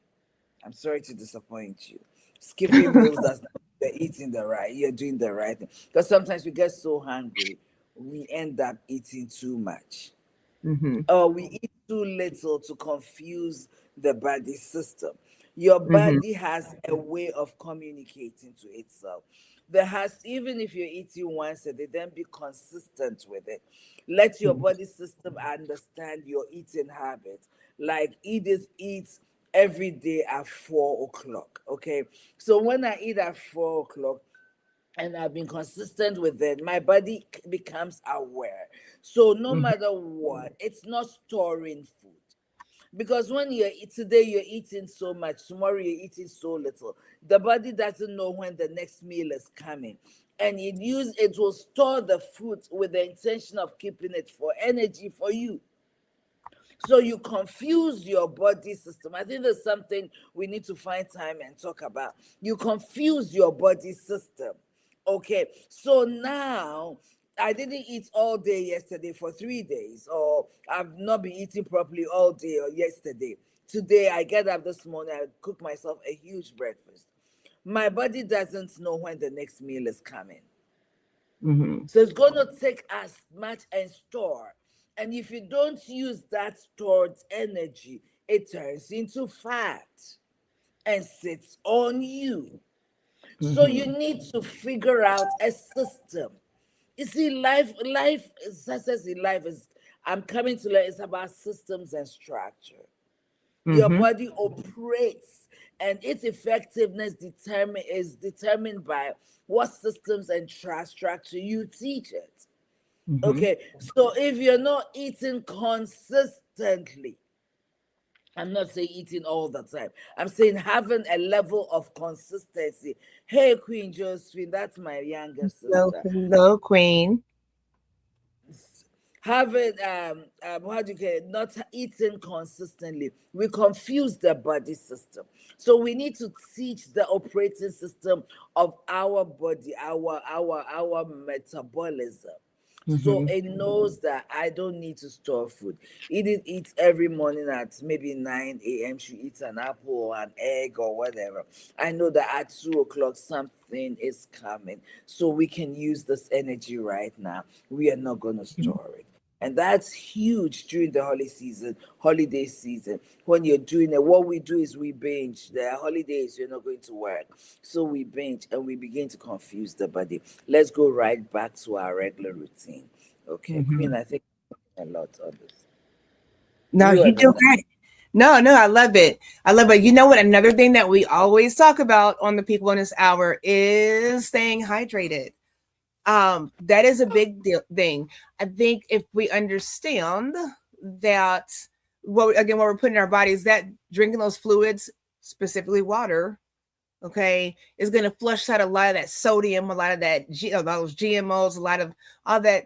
I'm sorry to disappoint you. Skipping meals does not mean you're eating the right. You're doing the right thing. Because sometimes we get so hungry, we end up eating too much. Mm-hmm. Or we eat too little to confuse the body system. Your Mm-hmm. body has a way of communicating to itself. There has, even if you're eating once a day, then be consistent with it. Let your body system understand your eating habits. Like Edith eats every day at 4 o'clock. Okay. So when I eat at 4 o'clock, and I've been consistent with it, my body becomes aware. So no Mm-hmm. matter what, it's not storing food. Because when today you're eating so much, tomorrow you're eating so little. The body doesn't know when the next meal is coming. And it will store the food with the intention of keeping it for energy for you. So you confuse your body system. I think there's something we need to find time and talk about. You confuse your body system. Okay. So now I didn't eat all day yesterday for 3 days, or I've not been eating properly all day or yesterday. Today I get up this morning, I cook myself a huge breakfast. My body doesn't know when the next meal is coming. Mm-hmm. So it's going to take as much and store. And if you don't use that stored energy, it turns into fat and sits on you. So you Mm-hmm. need to figure out a system. You see, success in life is, I'm coming to learn, it's about systems and structure. Your Mm-hmm. body operates, and its effectiveness is determined by what systems and structure you teach it. Mm-hmm. Okay, so if you're not eating consistently, I'm not saying eating all the time, I'm saying having a level of consistency. Hey, Queen Josephine, that's my younger Hello, sister. hello, Queen. Having how do you get it? Not eating consistently, we confuse the body system. So we need to teach the operating system of our body, our metabolism, so Mm-hmm. it knows that I don't need to store food. Edith eats every morning at maybe 9 a.m. She eats an apple or an egg or whatever. I know that at 2 o'clock something is coming. So we can use this energy right now. We are not going to store it. And that's huge during the holiday season. When you're doing it, what we do is we binge. There are holidays, you're not going to work. So we binge and we begin to confuse the body. Let's go right back to our regular routine. Okay, Queen, Mhm. I think a lot on this. No, You are you the do next. great. No, no, I love it. I love it. You know what? Another thing that we always talk about on the People in this hour is staying hydrated. That is a big deal thing. I think if we understand that, what again, what we're putting in our bodies, that drinking those fluids, specifically water, okay, is going to flush out a lot of that sodium, a lot of that, all those GMOs, a lot of all that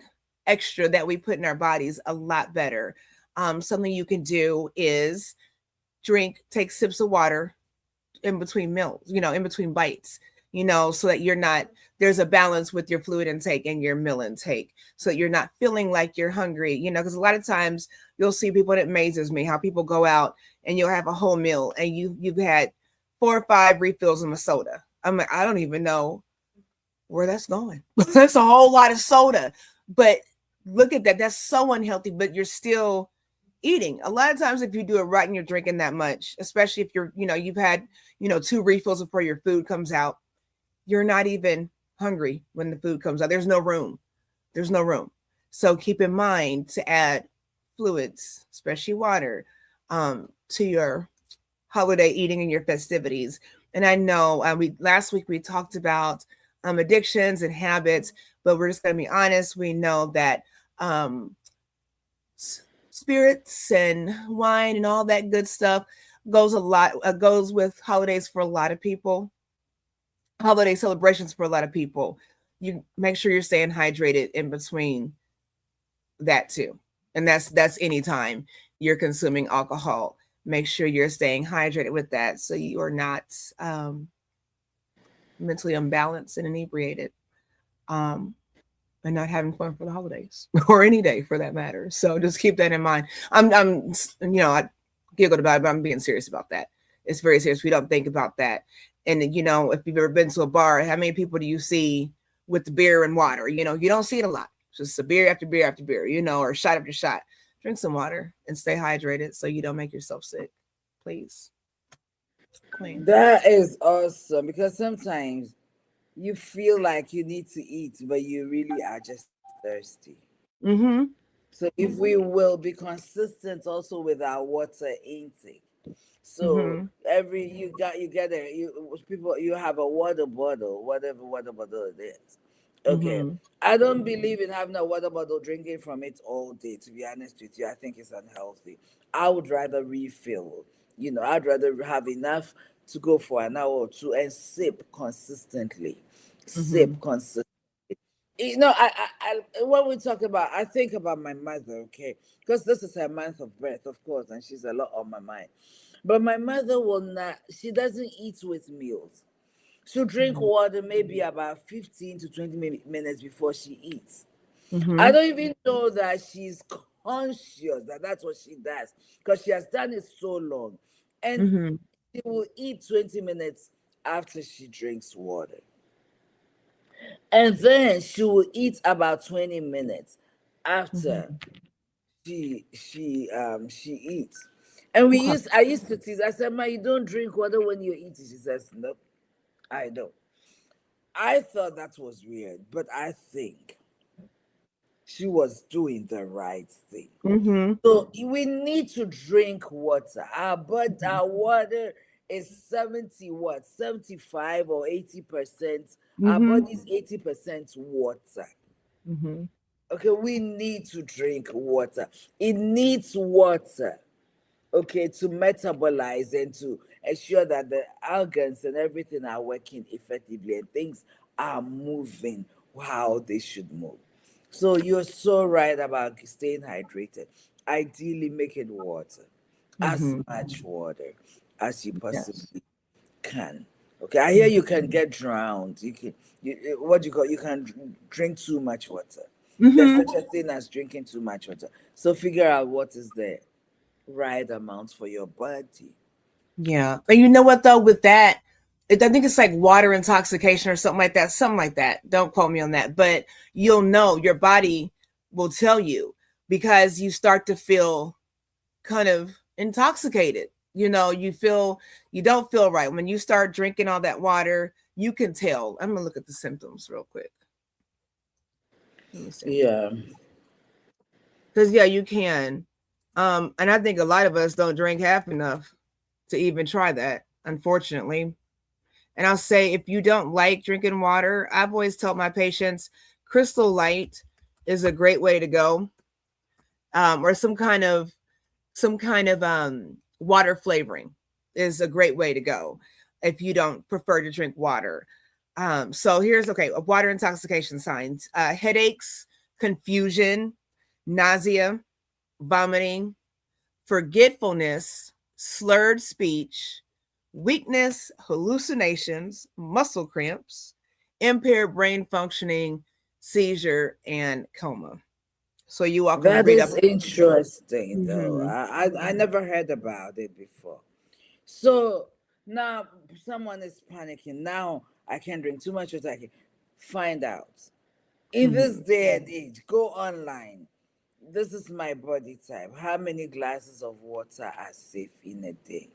extra that we put in our bodies a lot better. Something you can do is take sips of water in between meals, in between bites, so that you're not, there's a balance with your fluid intake and your meal intake, so that you're not feeling like you're hungry, because a lot of times you'll see people, and it amazes me how people go out and you'll have a whole meal and you've had 4 or 5 refills of a soda. I'm like, I don't even know where that's going. That's a whole lot of soda. But look at that. That's so unhealthy, but you're still eating. A lot of times if you do it right and you're drinking that much, especially if you've had, 2 refills before your food comes out, you're not even hungry when the food comes out. There's no room. There's no room. So keep in mind to add fluids, especially water, to your holiday eating and your festivities. And I know we last week we talked about addictions and habits, but we're just going to be honest. We know that um, spirits and wine and all that good stuff goes with holidays for a lot of people, holiday celebrations for a lot of people. You make sure you're staying hydrated in between that too, and that's anytime you're consuming alcohol. Make sure you're staying hydrated with that, so you are not um, mentally unbalanced and inebriated, um, and not having fun for the holidays or any day for that matter. So just keep that in mind. I giggled about it, but I'm being serious about that. It's very serious. We don't think about that. And if you've ever been to a bar, how many people do you see with the beer and water? You don't see it a lot. Just a beer after beer after beer, or shot after shot. Drink some water and stay hydrated so you don't make yourself sick. Please. Queen. That is awesome because sometimes you feel like you need to eat, but you really are just thirsty. Mm-hmm. So if we will be consistent also with our water intake. So Mm-hmm. every you get a people you have a water bottle, whatever water bottle it is. Okay. Mm-hmm. I don't believe in having a water bottle drinking from it all day, to be honest with you. I think it's unhealthy. I would rather refill. I'd rather have enough to go for an hour or two and sip consistently. Mm-hmm. Sip consistently. When we talk about, I think about my mother, okay, because this is her month of birth, of course, and she's a lot on my mind. But my mother will not. She doesn't eat with meals. She'll drink water maybe about 15 to 20 minutes before she eats. I Mm-hmm. don't even know that she's conscious that that's what she does because she has done it so long, and Mm-hmm. she will eat 20 minutes after she drinks water. And then she will eat about 20 minutes after Mm-hmm. she eats. And I used to tease. I said, "Ma, you don't drink water when you're eating." She says, "Nope, I don't." I thought that was weird, but I think she was doing the right thing. Mm-hmm. So we need to drink water. Our water is 70 what? 75 or 80%. Our Mm-hmm. body is 80% water. Mm-hmm. Okay, we need to drink water. It needs water, okay, to metabolize and to ensure that the organs and everything are working effectively and things are moving how they should move. So you're so right about staying hydrated. Ideally, make it water, as Mm-hmm. much water as you Yes. possibly can. Okay, I hear you can get drowned. What do you call? You can drink too much water. There's Mm-hmm. such a thing as drinking too much water. So figure out what is the right amount for your body. Yeah. And you know what though, with that, I think it's like water intoxication or something like that. Something like that. Don't quote me on that. But you'll know, your body will tell you. because you start to feel kind of intoxicated. You don't feel right when you start drinking all that water. You can tell. I'm gonna look at the symptoms real quick. Let me see. Yeah. Because yeah, you can. And I think a lot of us don't drink half enough to even try that, unfortunately. And I'll say, if you don't like drinking water, I've always told my patients Crystal Light is a great way to go, or some kind of water flavoring is a great way to go if you don't prefer to drink water. So here's okay, water intoxication signs: headaches, confusion, nausea, vomiting, forgetfulness, slurred speech, weakness, hallucinations, muscle cramps, impaired brain functioning, seizure, and coma. So you all can That read up. is interesting, though. Mm-hmm. I never heard about it before. So now someone is panicking. Now I can drink too much water. I can find out. In this Mm-hmm. day and age, go online. This is my body type. How many glasses of water are safe in a day?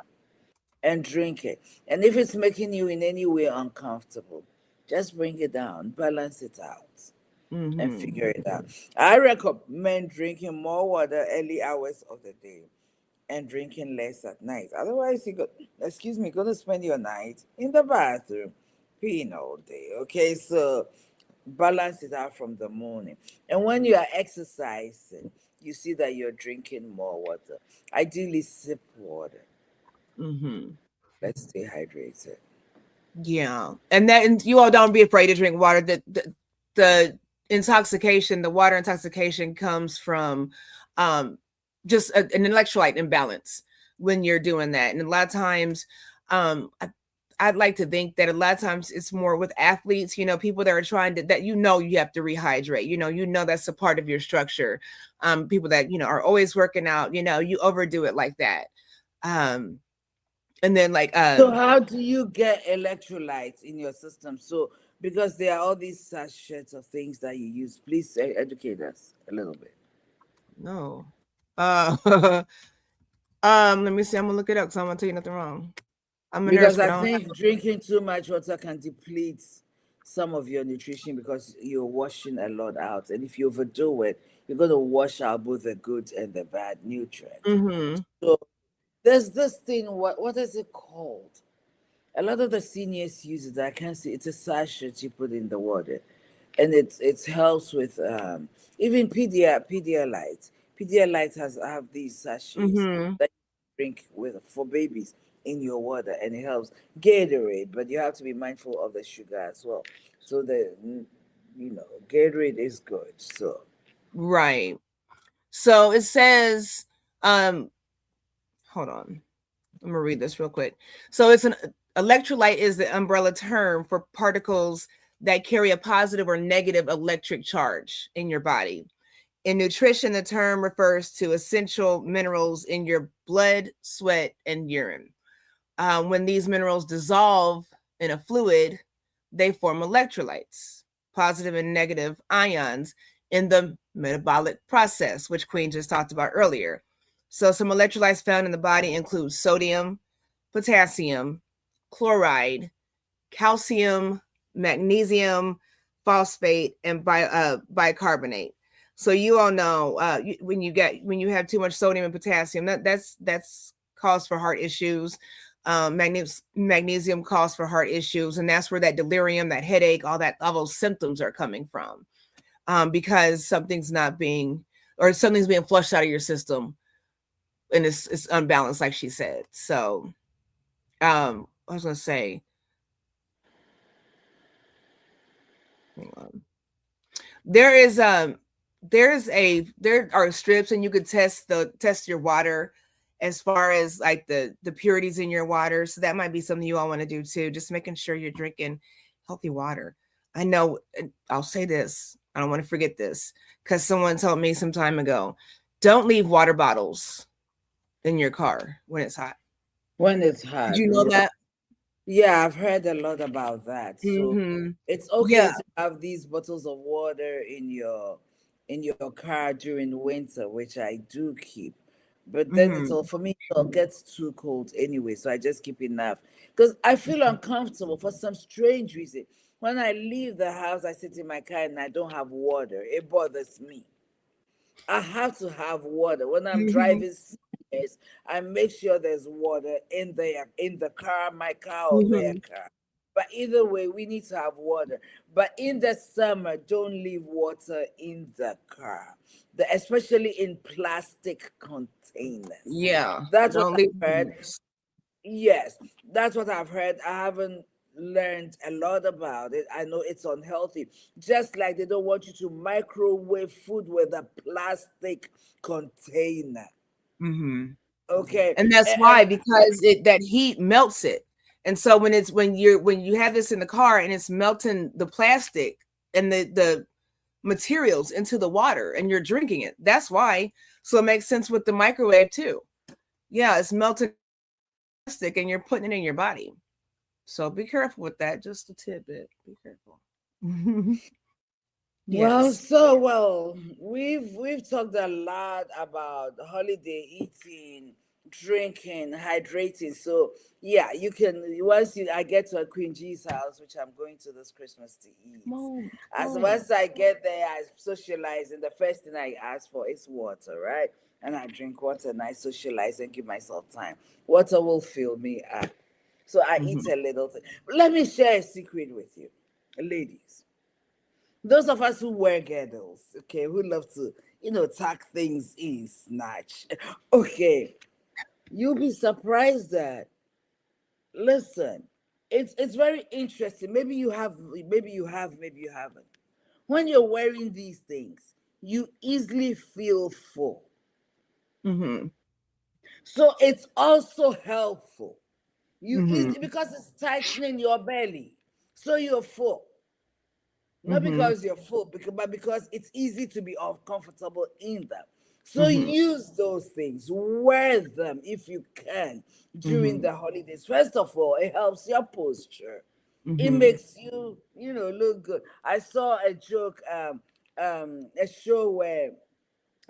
And drink it. And if it's making you in any way uncomfortable, just bring it down, balance it out, and Mm-hmm. figure it out. I recommend drinking more water early hours of the day and drinking less at night. Otherwise, you're gonna spend your night in the bathroom peeing all day. Okay, so balance it out from the morning. And when you are exercising, you see that you're drinking more water. Ideally, sip water. Mm-hmm. Let's stay hydrated. Yeah, and you all don't be afraid to drink water. The intoxication, the water intoxication comes from um just an electrolyte imbalance when you're doing that. And a lot of times, I'd like to think that a lot of times it's more with athletes, people that are trying to, that you have to rehydrate. That's a part of your structure. People that are always working out, you overdo it like that. Um, and then like So, how do you get electrolytes in your system? So, because there are all these sachets of things that you use, please educate us a little bit. no. Uh let me see. I'm gonna look it up because I'm gonna tell you nothing wrong. I'm a nurse, Because but I I don't think drinking too much water can deplete some of your nutrition because you're washing a lot out. And if you overdo it, you're going to wash out both the good and the bad nutrients. have. Mm-hmm. So there's this thing, what is it called? A lot of the seniors use it. I can't see. It's a sachet you put in the water, and it helps with even Pedialyte. Pedialyte has have these sachets Mm-hmm. that you drink with for babies in your water, and it helps. Gatorade, but you have to be mindful of the sugar as well. So Gatorade is good. So Right. So it says, um, hold on. I'm gonna read this real quick. So it's an electrolyte is the umbrella term for particles that carry a positive or negative electric charge in your body. In nutrition, the term refers to essential minerals in your blood, sweat, and urine. When these minerals dissolve in a fluid, they form electrolytes, positive and negative ions in the metabolic process, which Queen just talked about earlier. So, some electrolytes found in the body include sodium, potassium, chloride, calcium, magnesium, phosphate, and bicarbonate. So you all know when you have too much sodium and potassium, that's cause for heart issues. Magnesium cause for heart issues, and that's where that delirium, that headache, all those symptoms are coming from, because something's being flushed out of your system, and it's unbalanced, like she said. So, I was gonna say, hang on. There is there are strips, and you could test your water as far as like the purities in your water. So that might be something you all want to do too, just making sure you're drinking healthy water. I know, I'll say this, I don't want to forget this, because someone told me some time ago, don't leave water bottles in your car when it's hot. when it's Did hot, you know that? yeah, I've heard a lot about that. So Mm-hmm. it's Yeah. okay to have these bottles of water in your in your car during winter, which I do keep. But then it's Mm-hmm. all for me, it all gets too cold anyway, so I just keep enough because I feel uncomfortable for some strange reason. When I leave the house, I sit in my car and I don't have water. It bothers me. I have to have water. When I'm Mm-hmm. driving serious, I make sure there's water in the car, my car or their Mm-hmm. car. But either way, we need to have water. But in the summer, don't leave water in the car, especially in plastic containers. Yeah. That's what Don't leave I've heard. it. Yes, that's what I've heard. I haven't learned a lot about it. I know it's unhealthy. Just like they don't want you to microwave food with a plastic container. Mm-hmm. Okay. And that's And why, because that heat melts it. And so when you have this in the car and it's melting the plastic and the materials into the water and you're drinking it. That's why. So it makes sense with the microwave too. Yeah, it's melting plastic and you're putting it in your body. So be careful with that. Just a tidbit. Be careful. well, Yes. so well, we've talked a lot about holiday eating, drinking, hydrating. So yeah, you can once you I get to a Queen G's house, which I'm going to this Christmas to eat. Come on. As Come on. once I get there, I socialize, and the first thing I ask for is water, right? And I drink water and I socialize and give myself time. Water will fill me up. So I eat Mm-hmm. a little thing. Let me share a secret with you, ladies. Those of us who wear girdles, okay, who love to, tuck things in, snatch. Okay, you'll be surprised that, listen, it's very interesting. Maybe you haven't. When you're wearing these things, you easily feel full. Mm-hmm. So it's also helpful. Mm-hmm. Because it's tightening your belly. So you're full. Not Mm-hmm. because you're full, but because it's easy to be uncomfortable in them. So Mm-hmm. use those things, wear them if you can during Mm-hmm. the holidays. First of all, it helps your posture. It Mm-hmm. makes you, look good. I saw a joke, a show where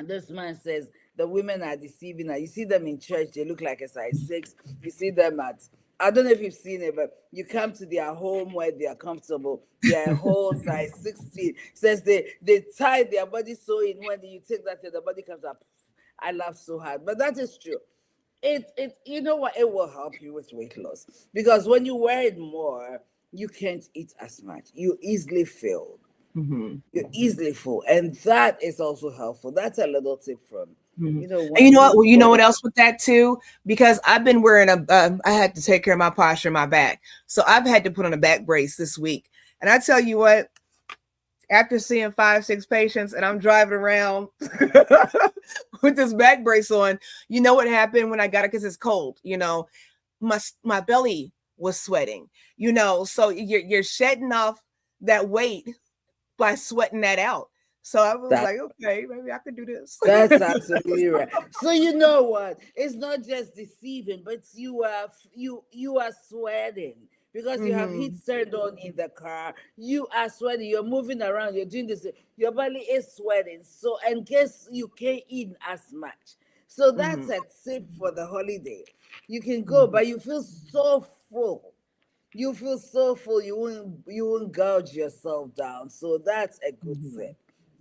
this man says the women are deceiving her. You see them in church, they look like a size 6. You see them at, I don't know if you've seen it, but you come to their home where they are comfortable. They are a whole size 16. Says they tie their body so in when you take that the body comes up. I laugh so hard. But that is true. It you know what, it will help you with weight loss. Because when you wear it more, you can't eat as much. You easily feel. Mm-hmm. You're easily full, and that is also helpful. That's a little tip from, Mhm. And you one know what? who Well, you know wears. what else with that too? Because I've been wearing I had to take care of my posture, my back, so I've had to put on a back brace this week. And I tell you what, after seeing 5, 6 patients, and I'm driving around with this back brace on, you know what happened when I got it? Because it's cold. My belly was sweating. So you're shedding off that weight by sweating that out. So I was That like, okay, maybe I could do this. that's absolutely right. So you know what? It's not just deceiving, but you are sweating because you have heat Mm-hmm. turned on in the car. You are sweating. You're moving around. You're doing this. Your belly is sweating. So and guess you can't eat as much. So Mm-hmm. that's a tip for the holiday. You can go, Mm-hmm. but you feel so full. You feel so full, you won't gouge yourself down. So that's a good Mm-hmm. tip.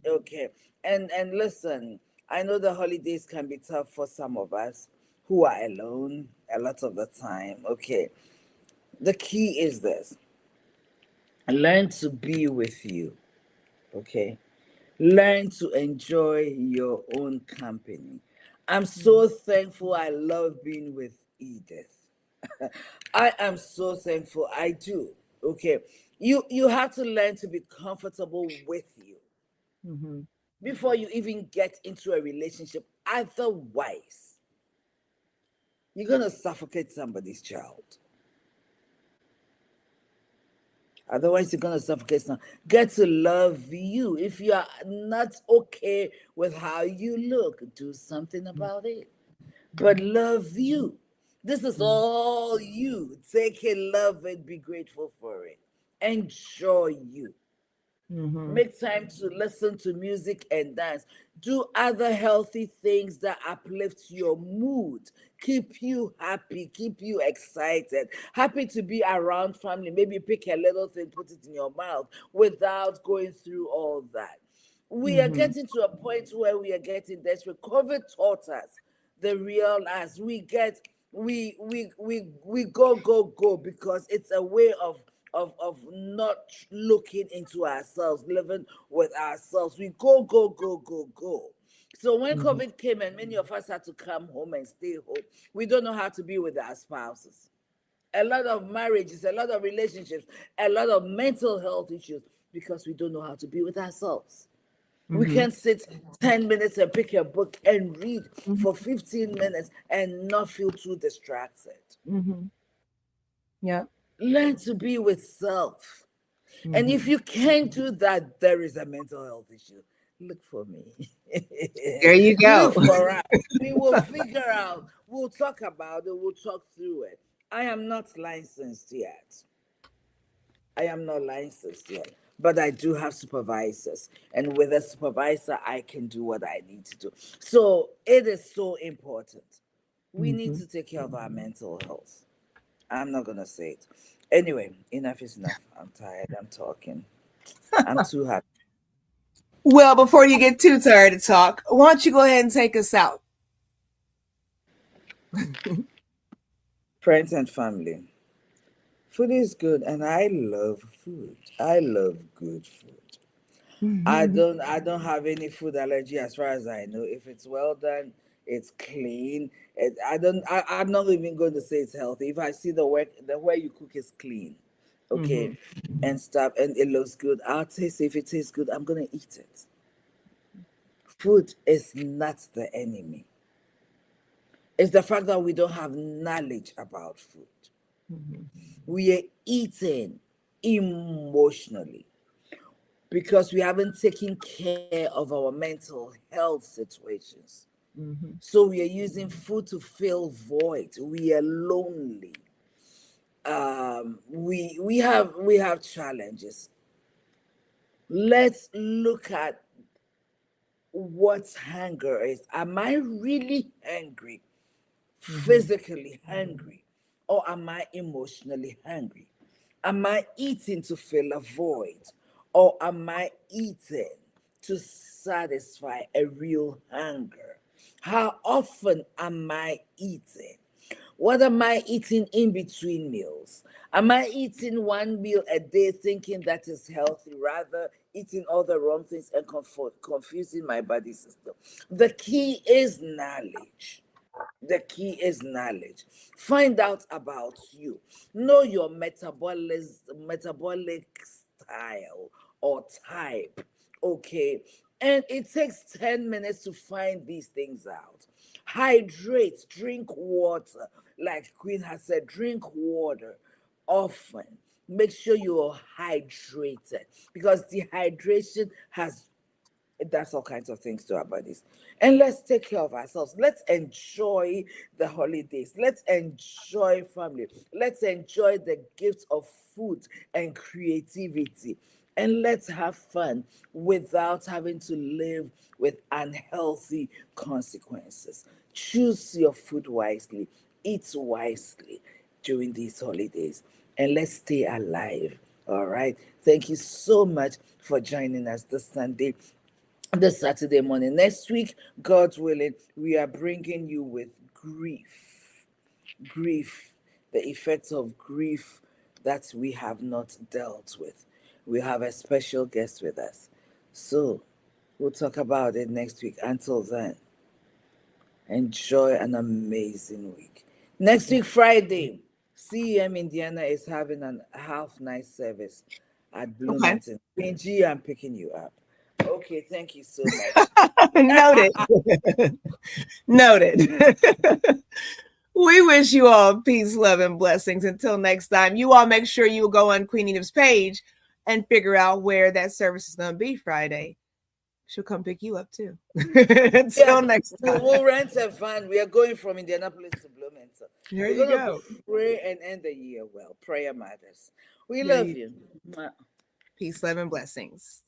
Okay. And listen, I know the holidays can be tough for some of us who are alone a lot of the time. Okay. The key is this: learn to be with you. Okay. Learn to enjoy your own company. I'm so thankful. I love being with Edith. I am so thankful. I do. Okay. You have to learn to be comfortable with you Mm-hmm. before you even get into a relationship. Otherwise, you're gonna suffocate somebody's child. Otherwise, you're gonna suffocate some. Get to love you. If you are not okay with how you look, do something about it. But love you. This is all you. Take it, love it, be grateful for it. Enjoy you. Mm-hmm. Make time to listen to music and dance. Do other healthy things that uplift your mood, keep you happy, keep you excited, happy to be around family. Maybe pick a little thing, put it in your mouth without going through all that. We are Mm-hmm. getting to a point where we are getting desperate. COVID taught us the real us. We go because it's a way of not looking into ourselves, living with ourselves. We go. So when Mm-hmm. COVID came and many of us had to come home and stay home, we don't know how to be with our spouses. A lot of marriages, a lot of relationships, a lot of mental health issues because we don't know how to be with ourselves. We Mm-hmm. can sit 10 minutes and pick a book and read Mm-hmm. for 15 minutes and not feel too distracted. Mm-hmm. Yeah. Learn to be with self. And if Mm-hmm. you can't do that, there is a mental health issue. Look for me. There you Look go. for us. We will figure out. We'll talk about it. We'll talk through it. I am not licensed yet. I am not licensed yet, but I do have supervisors. And with a supervisor, I can do what I need to do. So it is so important. We need Mm-hmm. to take care of our mental health. I'm not going to say it. Anyway, enough is enough. I'm tired. I'm talking. I'm too happy. Well, before you get too tired to talk, why don't you go ahead and take us out? Friends and family. Food is good, and I love food. I love good food. I don't have any food allergy as far as I know. If it's well done, it's clean. I'm not even going to say it's healthy. If I see the way you cook is clean, Mm-hmm. okay, and stuff, and it looks good, I'll taste it. If it tastes good, I'm gonna eat it. Food is not the enemy. It's the fact that we don't have knowledge about food. Mm-hmm. We are eating emotionally because we haven't taken care of our mental health situations. Mm-hmm. So we are using food to fill void. We are lonely. We have challenges. Let's look at what hunger is. Am I really hungry, Mm-hmm. physically hungry, or am I emotionally hungry? Am I eating to fill a void, or am I eating to satisfy a real hunger? How often am I eating? What am I eating in between meals? Am I eating one meal a day thinking that is healthy, rather eating all the wrong things and confusing my body system? The key is knowledge. The key is knowledge. Find out about you. Know your metabolic style or type. Okay. And it takes 10 minutes to find these things out. Hydrate, drink water. Like Queen has said, drink water often. Make sure you're hydrated because dehydration has it does all kinds of things to our bodies. And let's take care of ourselves. Let's enjoy the holidays. Let's enjoy family. Let's enjoy the gifts of food and creativity. And let's have fun without having to live with unhealthy consequences. Choose your food wisely, eat wisely during these holidays, and let's stay alive. All right. Thank you so much for joining us this Sunday, this Saturday morning. Next week, God willing, we are bringing you with grief. Grief, the effects of grief that we have not dealt with. We have a special guest with us. So we'll talk about it next week. Until then, enjoy an amazing week. Next week, Friday, CEM Indiana is having an half night service at Okay. Bloomington. Benji, I'm picking you up. Okay, thank you so much. Noted. Noted. We wish you all peace, love, and blessings. Until next time, you all make sure you go on Queen Edith's page and figure out where that service is going to be Friday. She'll come pick you up too. Yeah, Until next time. we'll rent a van. We are going from Indianapolis to Bloomington. There We're you going to go. pray and end the year well. Prayer matters. We There love you you. Mwah. Peace, love, and blessings.